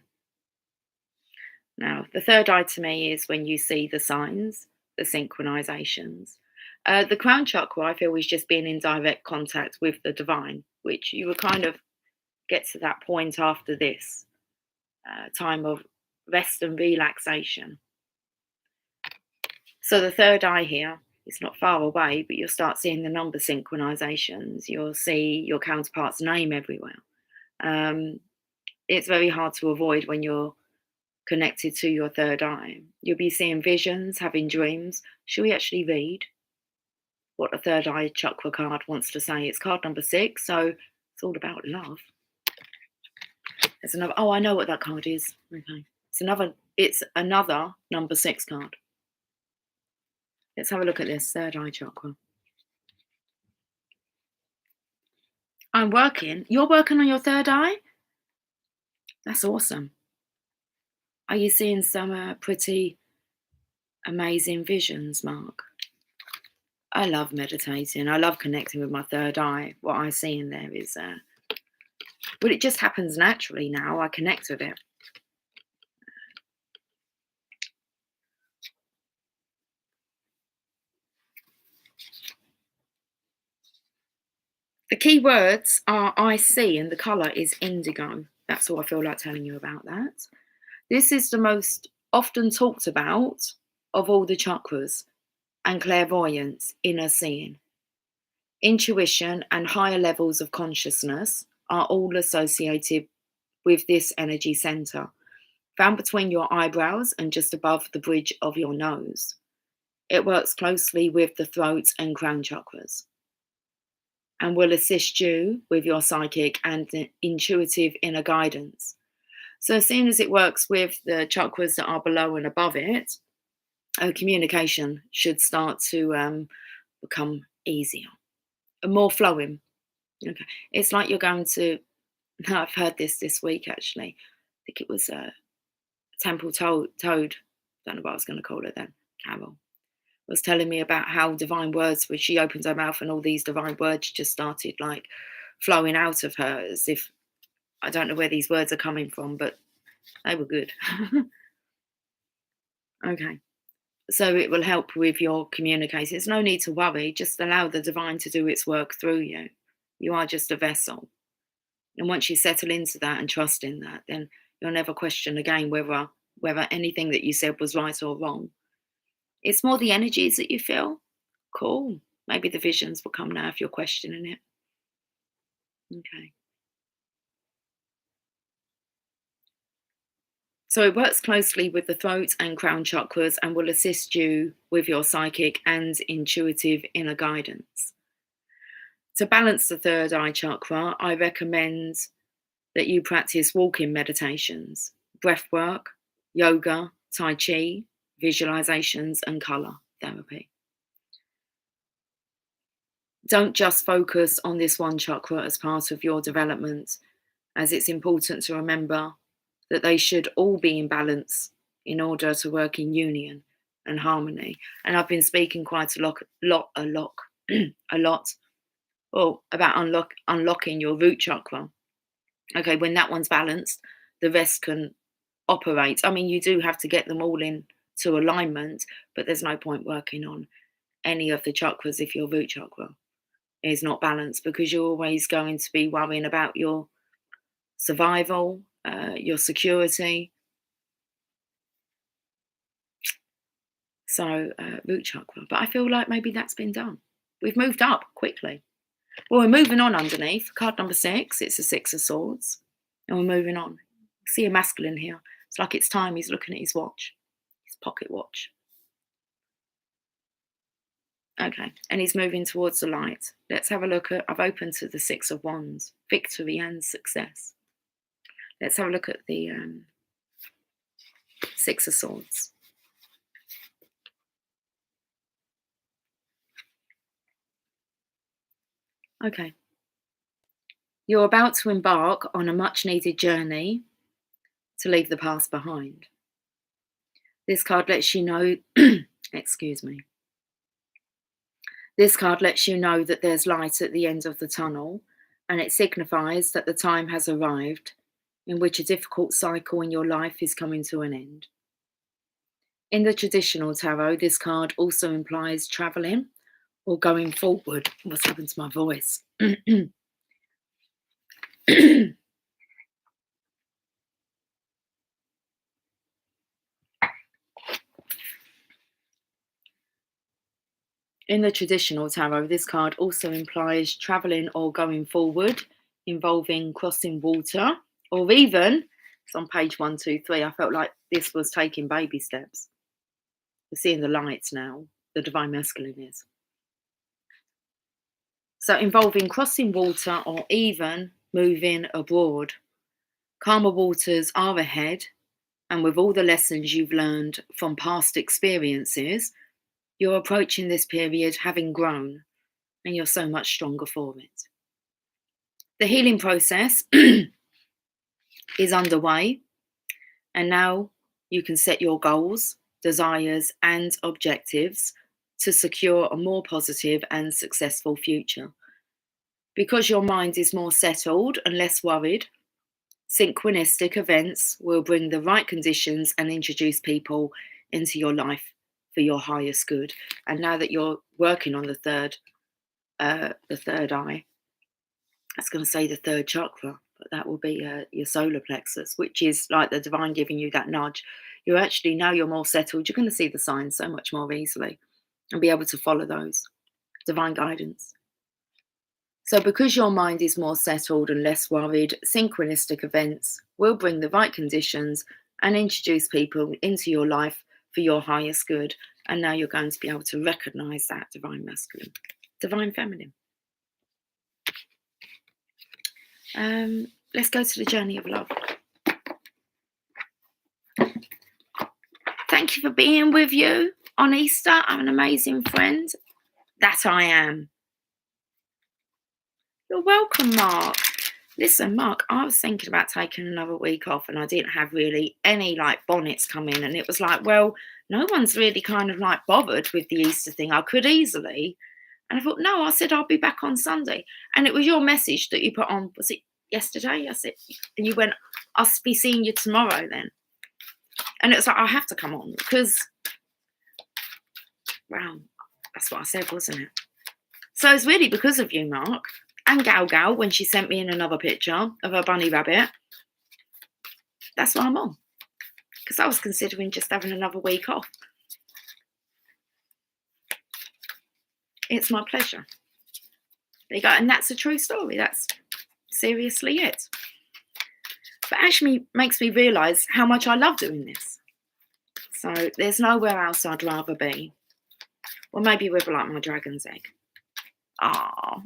Now, the third eye to me is when you see the signs, the synchronizations. The crown chakra, I feel, is just being in direct contact with the divine, which you will kind of get to that point after this time of rest and relaxation. So the third eye here, it's not far away, but you'll start seeing the number synchronizations. You'll see your counterpart's name everywhere. It's very hard to avoid when you're connected to your third eye. You'll be seeing visions, having dreams. Should we actually read what the third eye chakra card wants to say? It's card number 6, so it's all about love. There's another. Oh, I know what that card is. Okay, it's another number 6 card. Let's have a look at this third eye chakra. I'm working. You're working on your third eye? That's awesome. Are you seeing some pretty amazing visions, Mark? I love meditating. I love connecting with my third eye. What I see in there is, well, it just happens naturally now. I connect with it. The key words are I see, and the colour is indigo. That's all I feel like telling you about that. This is the most often talked about of all the chakras, and clairvoyance, inner seeing. Intuition and higher levels of consciousness are all associated with this energy centre, found between your eyebrows and just above the bridge of your nose. It works closely with the throat and crown chakras and will assist you with your psychic and intuitive inner guidance. So as soon as it works with the chakras that are below and above it, communication should start to become easier and more flowing. Okay, it's like you're going to. I've heard this week actually. I think it was Temple Toad. Don't know what I was going to call her then. Carol was telling me about how divine words, when she opens her mouth and all these divine words just started like flowing out of her, as if I don't know where these words are coming from, but they were good. Okay. So it will help with your communication. There's no need to worry. Just allow the divine to do its work through you. You are just a vessel. And once you settle into that and trust in that, then you'll never question again whether anything that you said was right or wrong. It's more the energies that you feel. Cool. Maybe the visions will come now if you're questioning it. Okay. So it works closely with the throat and crown chakras and will assist you with your psychic and intuitive inner guidance. To balance the third eye chakra, I recommend that you practice walking meditations, breath work, yoga, tai chi, visualizations, and color therapy. Don't just focus on this one chakra as part of your development, as it's important to remember that they should all be in balance in order to work in union and harmony. And I've been speaking quite a lot or about unlocking your root chakra. Okay, when that one's balanced, the rest can operate. I mean, you do have to get them all in to alignment, but there's no point working on any of the chakras if your root chakra is not balanced, because you're always going to be worrying about your survival, your security. So, root chakra. But I feel like maybe that's been done. We've moved up quickly. Well, we're moving on underneath. Card number 6, it's a 6 of Swords. And we're moving on. See a masculine here. It's like it's time. He's looking at his watch, his pocket watch. Okay, and he's moving towards the light. Let's have a look at, I've opened to the 6 of Wands, victory and success. Let's have a look at the 6 of Swords. Okay. You're about to embark on a much needed journey to leave the past behind. This card lets you know, excuse me. This card lets you know that there's light at the end of the tunnel, and it signifies that the time has arrived in which a difficult cycle in your life is coming to an end. In the traditional tarot, this card also implies traveling or going forward. What's happened to my voice? In the traditional tarot, this card also implies traveling or going forward, involving crossing water, or even, it's on page 123, I felt like this was taking baby steps. We're seeing the lights now, the divine masculine is. So involving crossing water or even moving abroad. Calmer waters are ahead, and with all the lessons you've learned from past experiences, you're approaching this period having grown, and you're so much stronger for it. The healing process is underway, and now you can set your goals, desires, and objectives to secure a more positive and successful future. Because your mind is more settled and less worried, synchronistic events will bring the right conditions and introduce people into your life for your highest good. And now that you're working on the third eye, I was going to say the third chakra, but that will be your solar plexus, which is like the divine giving you that nudge. You actually, now you're more settled, you're going to see the signs so much more easily and be able to follow those. Divine guidance. So because your mind is more settled and less worried, synchronistic events will bring the right conditions and introduce people into your life for your highest good. And now you're going to be able to recognize that divine masculine, divine feminine. Let's go to the journey of love. Thank you for being with you on Easter. I'm an amazing friend. That I am. You're welcome, Mark. Listen, Mark, I was thinking about taking another week off, and I didn't have really any like bonnets come in, and it was like, well, no one's really kind of like bothered with the Easter thing. I could easily. And I thought, no, I said I'll be back on Sunday. And it was your message that you put on, was it yesterday? I said, and you went, I'll be seeing you tomorrow then. And it's like, I have to come on because, wow, that's what I said, wasn't it? So it's really because of you, Mark, and Gal, when she sent me in another picture of her bunny rabbit. That's why I'm on. Because I was considering just having another week off. It's my pleasure. There you go. And that's a true story. That's seriously it. But actually makes me realise how much I love doing this. So there's nowhere else I'd rather be. Or maybe with like my dragon's egg. Oh.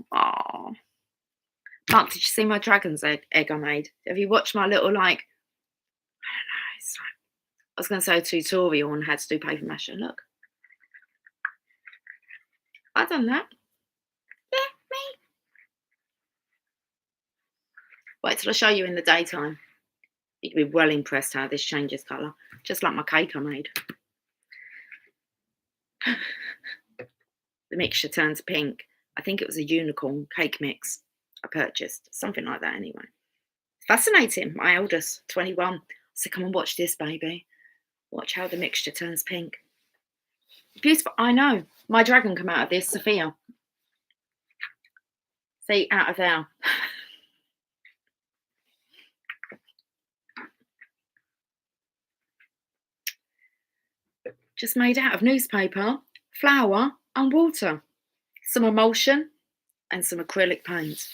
Mark, did you see my dragon's egg I made? Have you watched my little like, I don't know, it's like, I was going to say a tutorial on how to do paper mache. Look. I've done that. Yeah, me. Wait till I show you in the daytime. You'd be well impressed how this changes colour. Just like my cake I made. The mixture turns pink. I think it was a unicorn cake mix I purchased, something like that anyway. Fascinating. My eldest, 21, said, come and watch this, baby. Watch how the mixture turns pink. Beautiful. I know. My dragon come out of this, Sophia. See, out of there. Just made out of newspaper, flour and water. Some emulsion and some acrylic paint.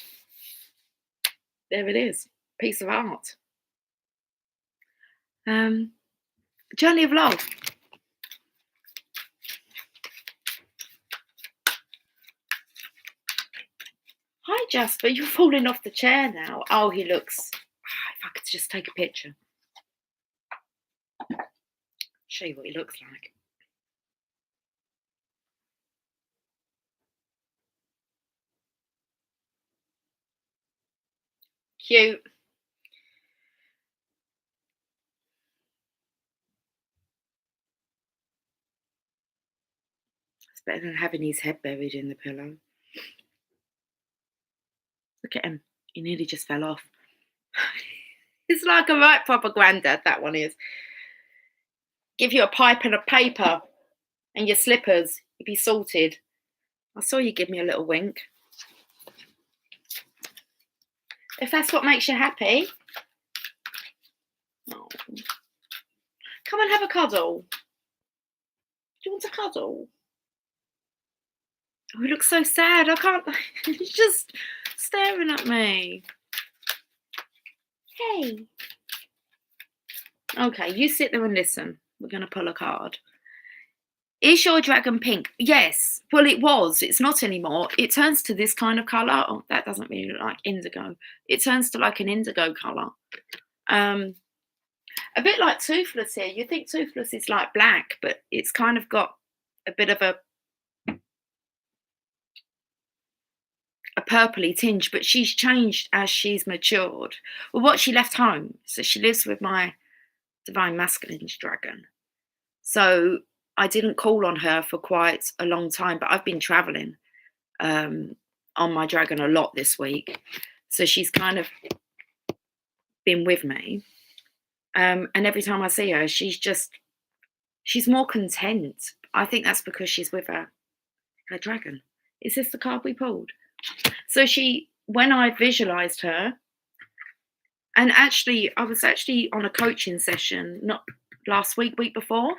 There it is. Piece of art. Journey of love. Hi, Jasper. You're falling off the chair now. Oh, he looks... if I could just take a picture. Show you what he looks like. Cute. It's better than having his head buried in the pillow. Look at him. He nearly just fell off. It's like a right proper granddad, that one is. Give you a pipe and a paper and your slippers. You'd be sorted. I saw you give me a little wink. If that's what makes you happy. Oh. Come and have a cuddle. Do you want a cuddle? Oh, he looks so sad. I can't. He's just staring at me. Hey. Okay, you sit there and listen. We're going to pull a card. Is your dragon pink? Yes. Well, it was. It's not anymore. It turns to this kind of colour. Oh, that doesn't really look like indigo. It turns to like an indigo colour. A bit like Toothless here. You think Toothless is like black, but it's kind of got a bit of a purpley tinge, but she's changed as she's matured. Well, what she left home, so she lives with my divine masculine's dragon. So I didn't call on her for quite a long time, but I've been traveling on my dragon a lot this week. So she's kind of been with me. And every time I see her, she's more content. I think that's because she's with her dragon. Is this the card we pulled? So when I visualized her, and actually, I was actually on a coaching session, not last week before,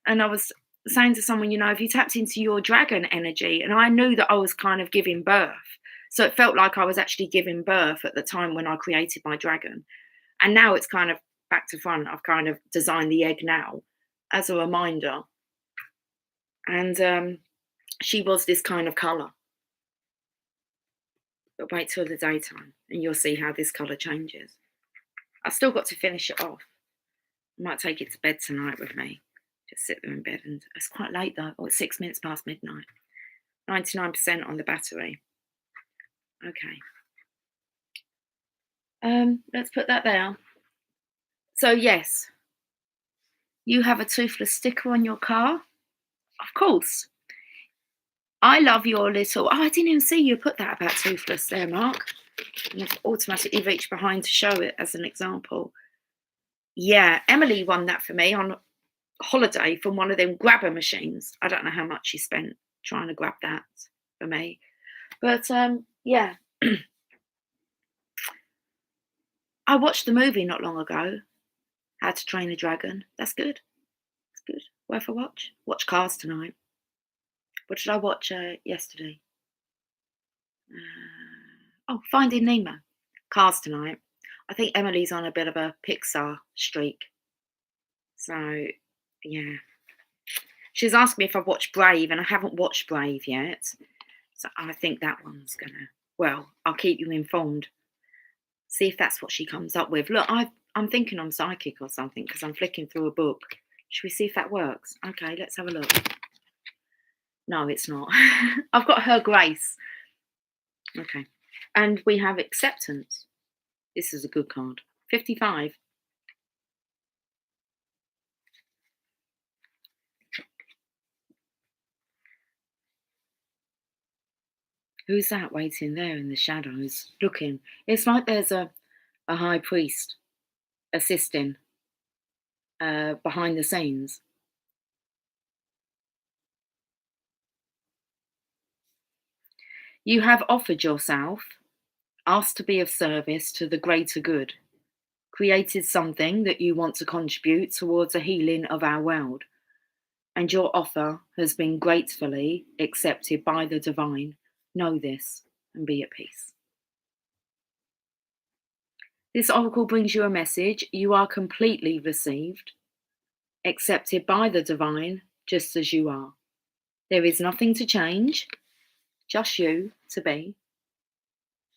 and I was saying to someone, if you tapped into your dragon energy, and I knew that I was kind of giving birth. So it felt like I was actually giving birth at the time when I created my dragon. And now it's kind of back to front. I've kind of designed the egg now as a reminder. And she was this kind of colour. But wait till the daytime and you'll see how this colour changes. I've still got to finish it off. I might take it to bed tonight with me. Just sit there in bed, and it's quite late though. Oh, it's 6 minutes past midnight. 99% on the battery. Okay. Let's put that there. So yes, you have a Toothless sticker on your car. Of course. I love your little... Oh, I didn't even see you put that about Toothless there, Mark. And I've automatically reached behind to show it as an example. Yeah, Emily won that for me on holiday from one of them grabber machines. I don't know how much she spent trying to grab that for me. But yeah. I watched the movie not long ago, How to Train a Dragon. That's good. It's good. Worth a watch. Watch Cars tonight. What did I watch yesterday? Finding Nemo. Cars tonight. I think Emily's on a bit of a Pixar streak. So, yeah. She's asked me if I've watched Brave, and I haven't watched Brave yet. So I think that one's gonna... Well, I'll keep you informed. See if that's what she comes up with. Look, I'm thinking I'm psychic or something because I'm flicking through a book. Should we see if that works? Okay, let's have a look. No, it's not. I've got Her Grace. Okay. And we have Acceptance. This is a good card. 55. Who's that waiting there in the shadows, looking? It's like there's a high priest assisting behind the scenes. You have offered yourself, asked to be of service to the greater good, created something that you want to contribute towards a healing of our world, and your offer has been gratefully accepted by the divine. Know this and be at peace. This oracle brings you a message. You are completely received, accepted by the divine, just as you are. There is nothing to change, just you to be.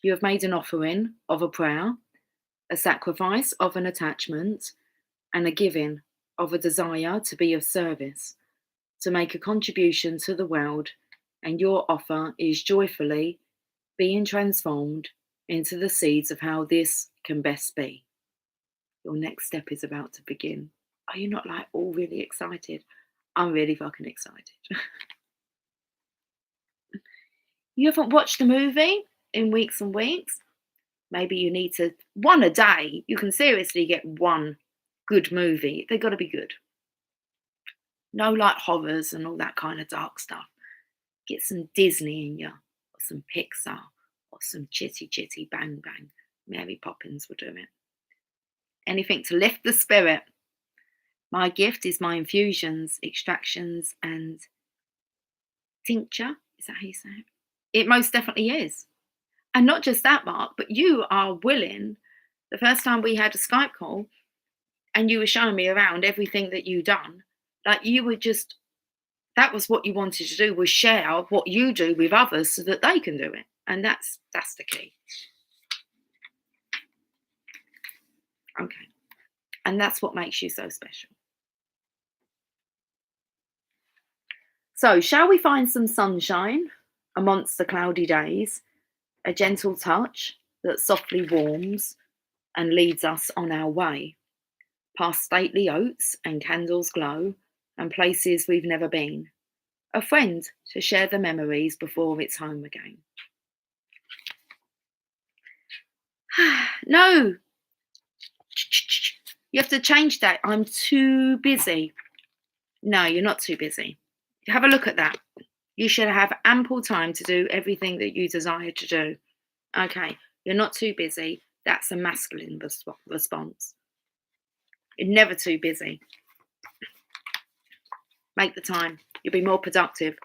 You have made an offering of a prayer, a sacrifice of an attachment, and a giving of a desire to be of service, to make a contribution to the world, and your offer is joyfully being transformed into the seeds of how this can best be. Your next step is about to begin. Are you not like all really excited? I'm really fucking excited. You haven't watched the movie in weeks and weeks? Maybe you need to, one a day. You can seriously get one good movie. They've got to be good. No like horrors and all that kind of dark stuff. Get some Disney in you, or some Pixar, or some chitty chitty bang bang. Mary Poppins will do it. Anything to lift the spirit. My gift is my infusions, extractions, and tincture. Is that how you say it? It most definitely is. And not just that, Mark, but you are willing. The first time we had a Skype call and you were showing me around everything that you've done, like you were just, that was what you wanted to do, was share what you do with others so that they can do it. And that's the key. Okay. And that's what makes you so special. So shall we find some sunshine amongst the cloudy days? A gentle touch that softly warms and leads us on our way, past stately oaks and candles glow, and places we've never been. A friend to share the memories before it's home again. No, you have to change that. I'm too busy. No, you're not too busy. Have a look at that. You should have ample time to do everything that you desire to do. Okay, you're not too busy. That's a masculine response. You're never too busy. Make the time. You'll be more productive.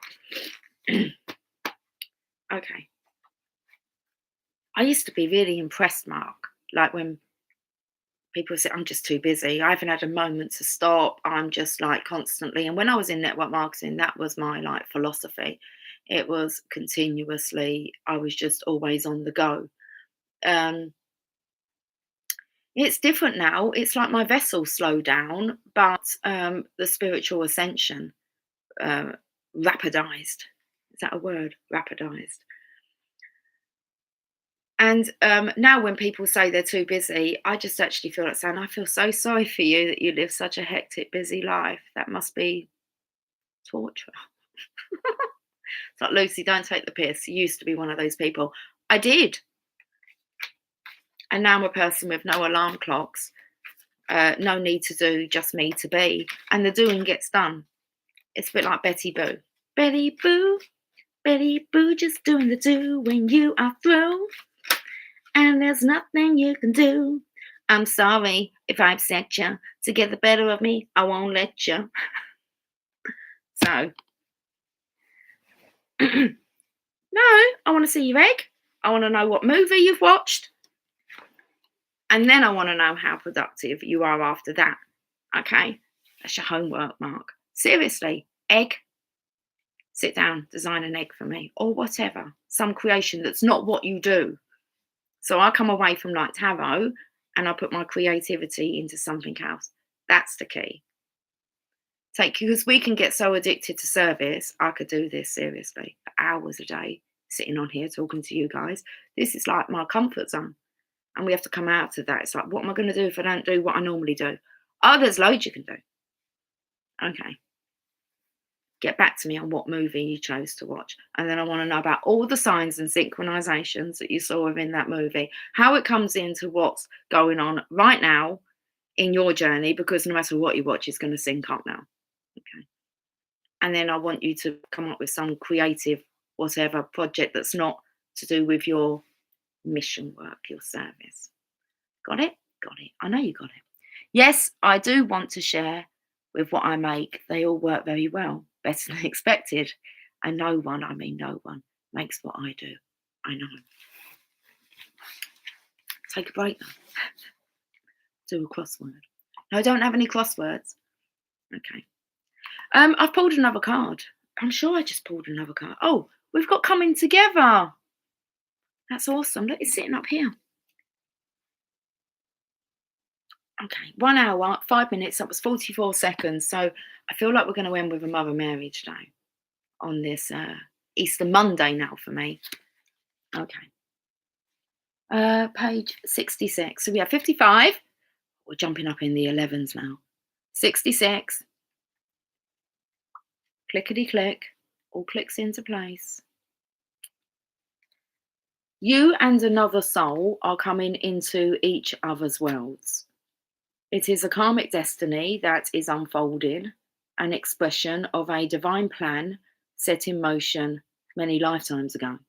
Okay. I used to be really impressed, Mark. Like when people say, I'm just too busy. I haven't had a moment to stop. I'm just like constantly. And when I was in network marketing, that was my like philosophy. It was continuously, I was just always on the go. It's different now. It's like my vessel slowed down, but the spiritual ascension rapidized. Is that a word? Rapidized. And now when people say they're too busy, I just actually feel like saying, I feel so sorry for you that you live such a hectic, busy life. That must be torture. It's like, Lucy, don't take the piss. You used to be one of those people. I did. And now I'm a person with no alarm clocks, no need to do, just me to be. And the doing gets done. It's a bit like Betty Boo. Betty Boo, just doing the do when you are through. And there's nothing you can do. I'm sorry if I upset you. To get the better of me, I won't let you. So, no, I want to see your egg. I want to know what movie you've watched. And then I want to know how productive you are after that. Okay? That's your homework, Mark. Seriously, egg. Sit down, design an egg for me. Or whatever. Some creation that's not what you do. So I come away from like tarot and I put my creativity into something else. That's the key. Because we can get so addicted to service. I could do this seriously for hours a day, sitting on here talking to you guys. This is like my comfort zone. And we have to come out of that. It's like, what am I going to do if I don't do what I normally do? Oh, there's loads you can do. Okay. Get back to me on what movie you chose to watch. And then I want to know about all the signs and synchronizations that you saw within that movie, how it comes into what's going on right now in your journey, because no matter what you watch, it's going to sync up now. Okay. And then I want you to come up with some creative, whatever project that's not to do with your mission work, your service. Got it? Got it. I know you got it. Yes, I do want to share with what I make. They all work very well, better than expected. And no one, I mean no one, makes what I do. I know. Take a break now. Do a crossword. No, I don't have any crosswords. Okay. I've pulled another card. I'm sure I just pulled another card. Oh, we've got coming together. That's awesome. Look, it's sitting up here. Okay, 1 hour, 5 minutes. That was 44 seconds. So I feel like we're going to end with a Mother Mary today on this Easter Monday now for me. Okay. Page 66. So we have 55. We're jumping up in the 11s now. 66. Clickety click. All clicks into place. You and another soul are coming into each other's worlds. It is a karmic destiny that is unfolding, an expression of a divine plan set in motion many lifetimes ago.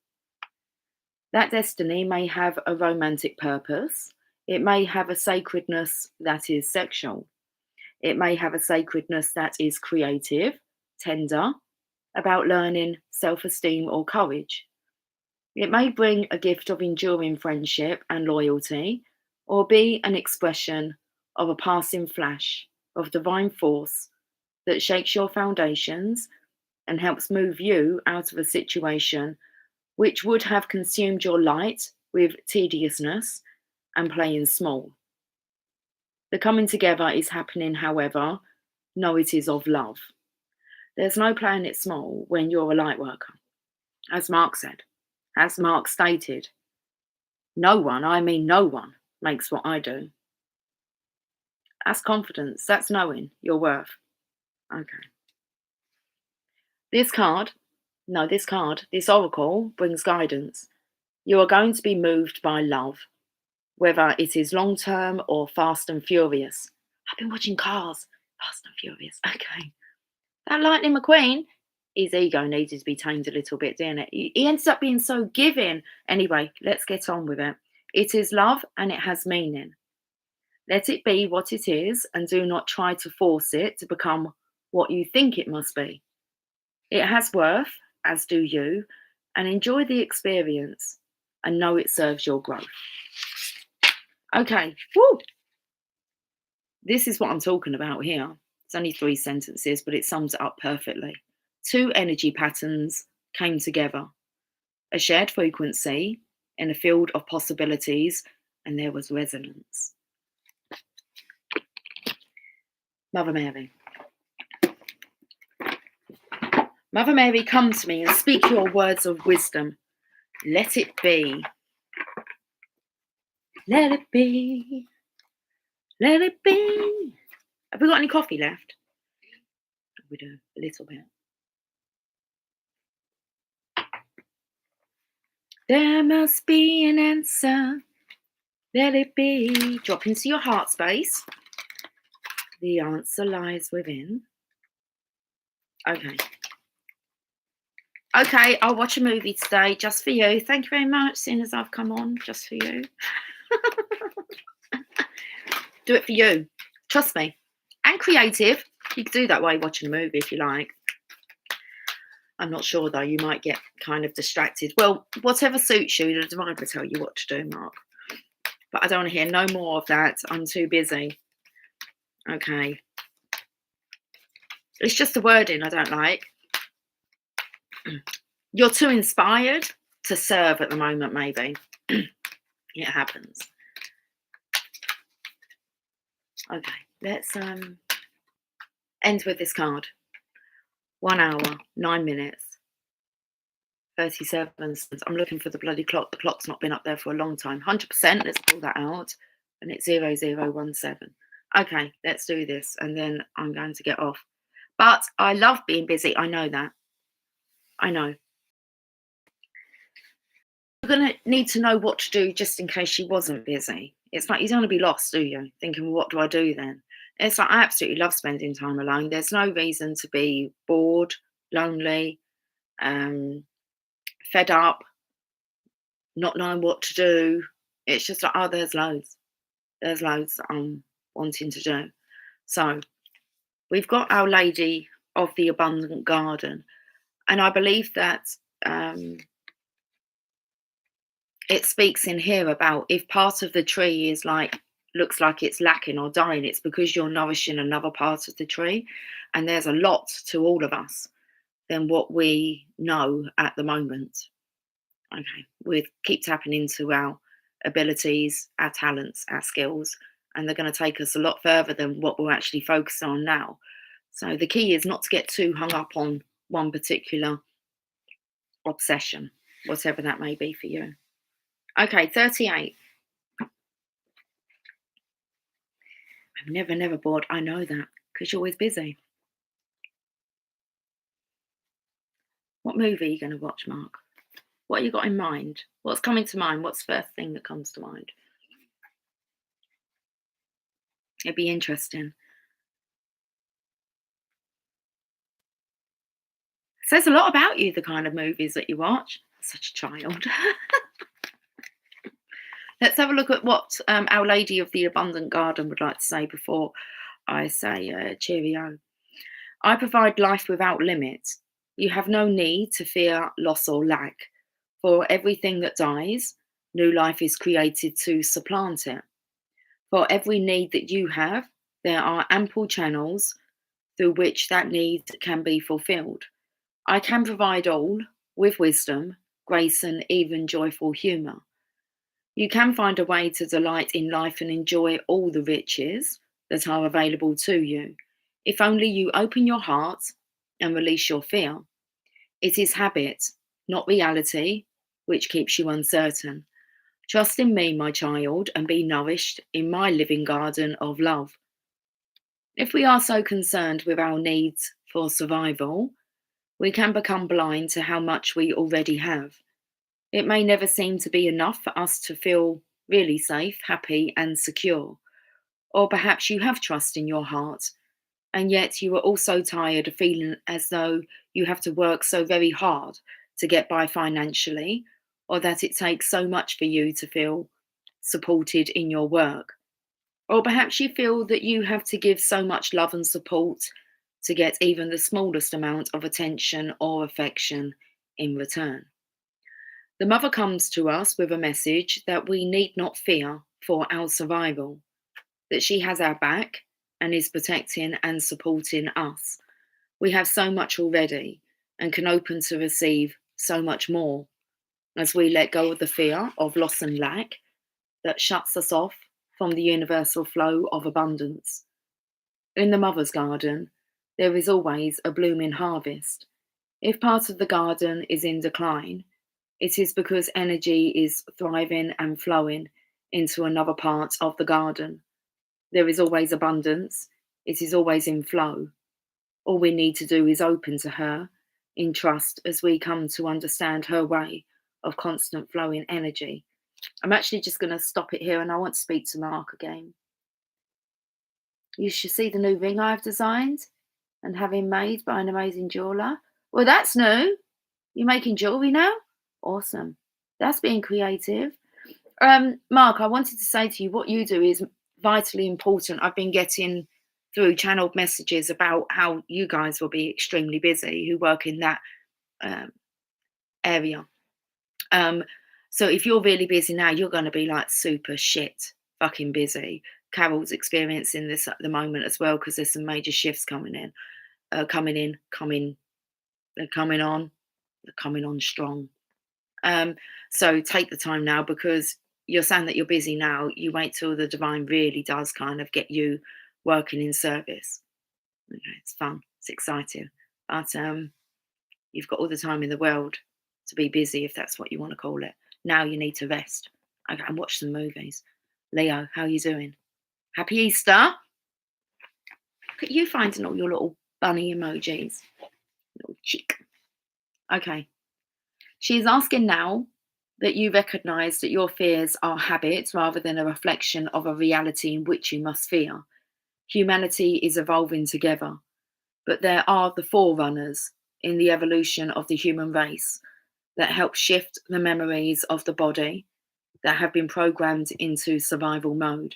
That destiny may have a romantic purpose. It may have a sacredness that is sexual. It may have a sacredness that is creative, tender, about learning, self-esteem, or courage. It may bring a gift of enduring friendship and loyalty, or be an expression of a passing flash of divine force that shakes your foundations and helps move you out of a situation which would have consumed your light with tediousness and playing small. The coming together is happening, however, know it is of love. There's no playing it small when you're a light worker. As Mark said, as Mark stated, no one, I mean no one, makes what I do. That's confidence. That's knowing your worth. Okay. This oracle brings guidance. You are going to be moved by love, whether it is long-term or fast and furious. I've been watching Cars, Fast and Furious. Okay. That Lightning McQueen, his ego needed to be tamed a little bit, didn't it? He ends up being so giving. Anyway, let's get on with it. It is love and it has meaning. Let it be what it is and do not try to force it to become what you think it must be. It has worth, as do you, and enjoy the experience and know it serves your growth. Okay, woo! This is what I'm talking about here. It's only 3 sentences, but it sums it up perfectly. 2 energy patterns came together. A shared frequency in a field of possibilities, and there was resonance. Mother Mary. Mother Mary, come to me and speak your words of wisdom. Let it be. Let it be. Let it be. Have we got any coffee left? We do, a little bit. There must be an answer. Let it be. Drop into your heart space. The answer lies within. Okay. Okay, I'll watch a movie today just for you. Thank you very much, seeing as I've come on just for you. Do it for you. Trust me. And creative. You can do that while you're watching a movie if you like. I'm not sure, though. You might get kind of distracted. Well, whatever suits you. The divine will tell you what to do, Mark. But I don't want to hear no more of that. I'm too busy. Okay. It's just the wording I don't like. You're too inspired to serve at the moment, maybe. It happens. Okay, let's end with this card. 1 hour, 9 minutes, 37 seconds. I'm looking for the bloody clock. The clock's not been up there for a long time. 100%, let's pull that out. And it's 0017. Okay, let's do this. And then I'm going to get off. But I love being busy. I know that. I know. You're going to need to know what to do just in case she wasn't busy. It's like you don't want to be lost, do you? Thinking, well, what do I do then? It's like I absolutely love spending time alone. There's no reason to be bored, lonely, um, fed up, not knowing what to do. It's just like, oh, there's loads. There's loads that I'm wanting to do. So we've got Our Lady of the Abundant Garden. And I believe that um, it speaks in here about if part of the tree is like, looks like it's lacking or dying, it's because you're nourishing another part of the tree. And there's a lot to all of us than what we know at the moment. Okay, we keep tapping into our abilities, our talents, our skills, and they're going to take us a lot further than what we're actually focused on now. So the key is not to get too hung up on one particular obsession, whatever that may be for you. Okay, 38. I'm never bored. I know that because you're always busy. What movie are you going to watch, Mark? What you got in mind? What's coming to mind? What's the first thing that comes to mind? It'd be interesting. Says a lot about you, the kind of movies that you watch. Such a child. Let's have a look at what Our Lady of the Abundant Garden would like to say before I say cheerio. I provide life without limit. You have no need to fear loss or lack. For everything that dies, new life is created to supplant it. For every need that you have, there are ample channels through which that need can be fulfilled. I can provide all with wisdom, grace, and even joyful humour. You can find a way to delight in life and enjoy all the riches that are available to you, if only you open your heart and release your fear. It is habit, not reality, which keeps you uncertain. Trust in me, my child, and be nourished in my living garden of love. If we are so concerned with our needs for survival, we can become blind to how much we already have. It may never seem to be enough for us to feel really safe, happy, and secure. Or perhaps you have trust in your heart, and yet you are also tired of feeling as though you have to work so very hard to get by financially, or that it takes so much for you to feel supported in your work. Or perhaps you feel that you have to give so much love and support to get even the smallest amount of attention or affection in return. The mother comes to us with a message that we need not fear for our survival, that she has our back and is protecting and supporting us. We have so much already and can open to receive so much more as we let go of the fear of loss and lack that shuts us off from the universal flow of abundance. In the mother's garden, there is always a blooming harvest. If part of the garden is in decline, it is because energy is thriving and flowing into another part of the garden. There is always abundance. It is always in flow. All we need to do is open to her in trust as we come to understand her way of constant flowing energy. I'm actually just going to stop it here and I want to speak to Mark again. You should see the new ring I've designed and having made by an amazing jeweler. Well, that's new. You're making jewelry now? Awesome. That's being creative. Mark, I wanted to say to you, what you do is vitally important. I've been getting through channeled messages about how you guys will be extremely busy who work in that area. So if you're really busy now, you're going to be like super shit fucking busy. Carol's experiencing this at the moment as well because there's some major shifts coming on strong. So take the time now because you're saying that you're busy now. You wait till the divine really does kind of get you working in service. Okay, it's fun. It's exciting. But you've got all the time in the world to be busy if that's what you want to call it. Now you need to rest. Okay, and watch some movies. Leo, how are you doing? Happy Easter. Look at you finding all your little bunny emojis. Little chick. Okay. She is asking now that you recognize that your fears are habits rather than a reflection of a reality in which you must fear. Humanity is evolving together, but there are the forerunners in the evolution of the human race that help shift the memories of the body that have been programmed into survival mode.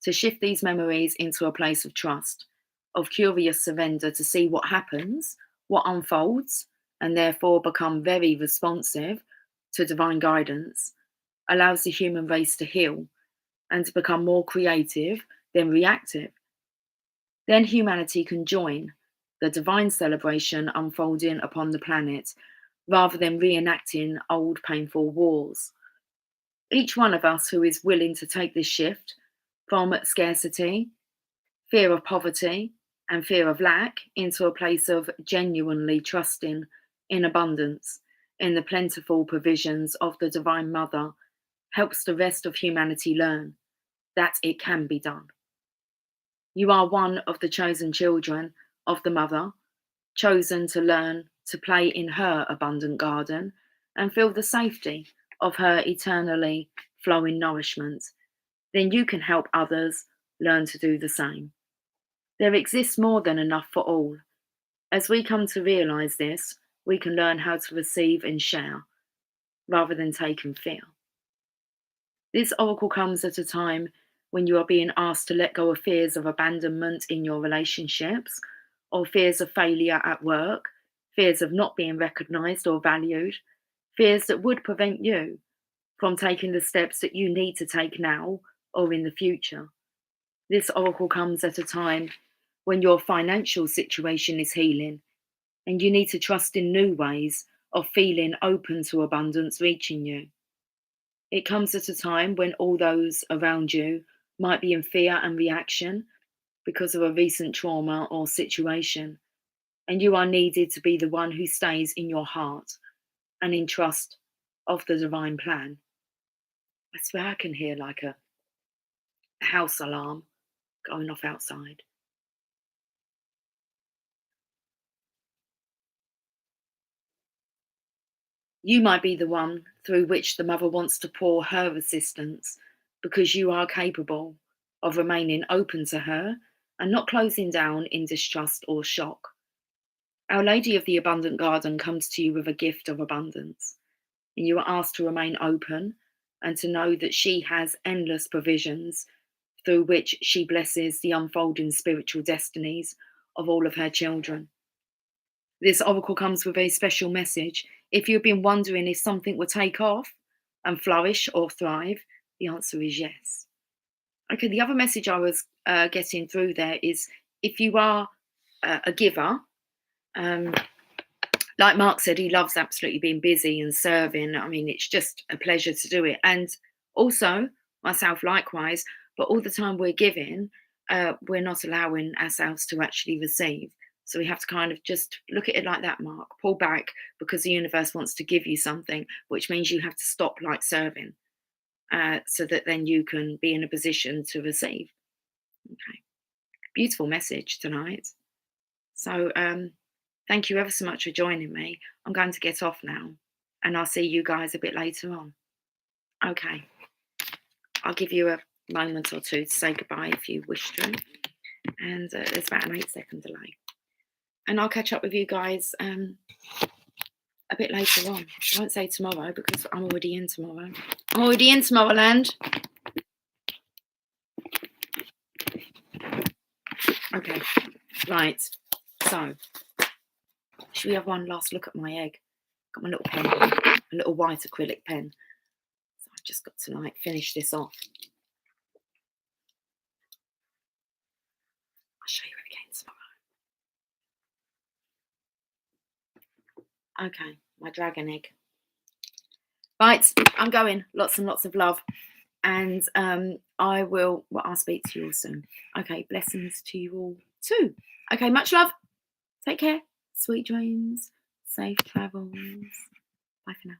To shift these memories into a place of trust, of curious surrender to see what happens, what unfolds, and therefore become very responsive to divine guidance, allows the human race to heal and to become more creative than reactive. Then humanity can join the divine celebration unfolding upon the planet rather than reenacting old painful wars. Each one of us who is willing to take this shift from scarcity, fear of poverty, and fear of lack into a place of genuinely trusting in abundance, in the plentiful provisions of the Divine Mother, helps the rest of humanity learn that it can be done. You are one of the chosen children of the Mother, chosen to learn to play in her abundant garden and feel the safety of her eternally flowing nourishment. Then you can help others learn to do the same. There exists more than enough for all. As we come to realize this, we can learn how to receive and share rather than take and fear. This oracle comes at a time when you are being asked to let go of fears of abandonment in your relationships, or fears of failure at work, fears of not being recognized or valued, fears that would prevent you from taking the steps that you need to take now or in the future. This oracle comes at a time when your financial situation is healing and you need to trust in new ways of feeling open to abundance reaching you. It comes at a time when all those around you might be in fear and reaction because of a recent trauma or situation, and you are needed to be the one who stays in your heart and in trust of the divine plan. I swear I can hear like a house alarm going off outside. You might be the one through which the mother wants to pour her assistance because you are capable of remaining open to her and not closing down in distrust or shock. Our Lady of the Abundant Garden comes to you with a gift of abundance, and you are asked to remain open and to know that she has endless provisions through which she blesses the unfolding spiritual destinies of all of her children. This oracle comes with a special message. If you've been wondering if something will take off and flourish or thrive, the answer is yes. Okay, the other message I was getting through there is if you are a giver, like Mark said, he loves absolutely being busy and serving. I mean, it's just a pleasure to do it. And also, myself likewise, but all the time we're giving, we're not allowing ourselves to actually receive. So we have to kind of just look at it like that, Mark. Pull back because the universe wants to give you something, which means you have to stop like serving so that then you can be in a position to receive. Okay. Beautiful message tonight. So thank you ever so much for joining me. I'm going to get off now and I'll see you guys a bit later on. Okay. I'll give you a moment or two to say goodbye if you wish to. And there's about an 8-second delay. And I'll catch up with you guys a bit later on. I won't say tomorrow because I'm already in tomorrow. I'm already in Tomorrowland. Okay, right. So, should we have one last look at my egg? Got my little pen, a little white acrylic pen. So I've just got to like finish this off. I'll show you it again tomorrow. Okay, my dragon egg. Right, I'm going. Lots and lots of love. And I'll speak to you all soon. Okay, blessings to you all too. Okay, much love. Take care. Sweet dreams. Safe travels. Bye for now.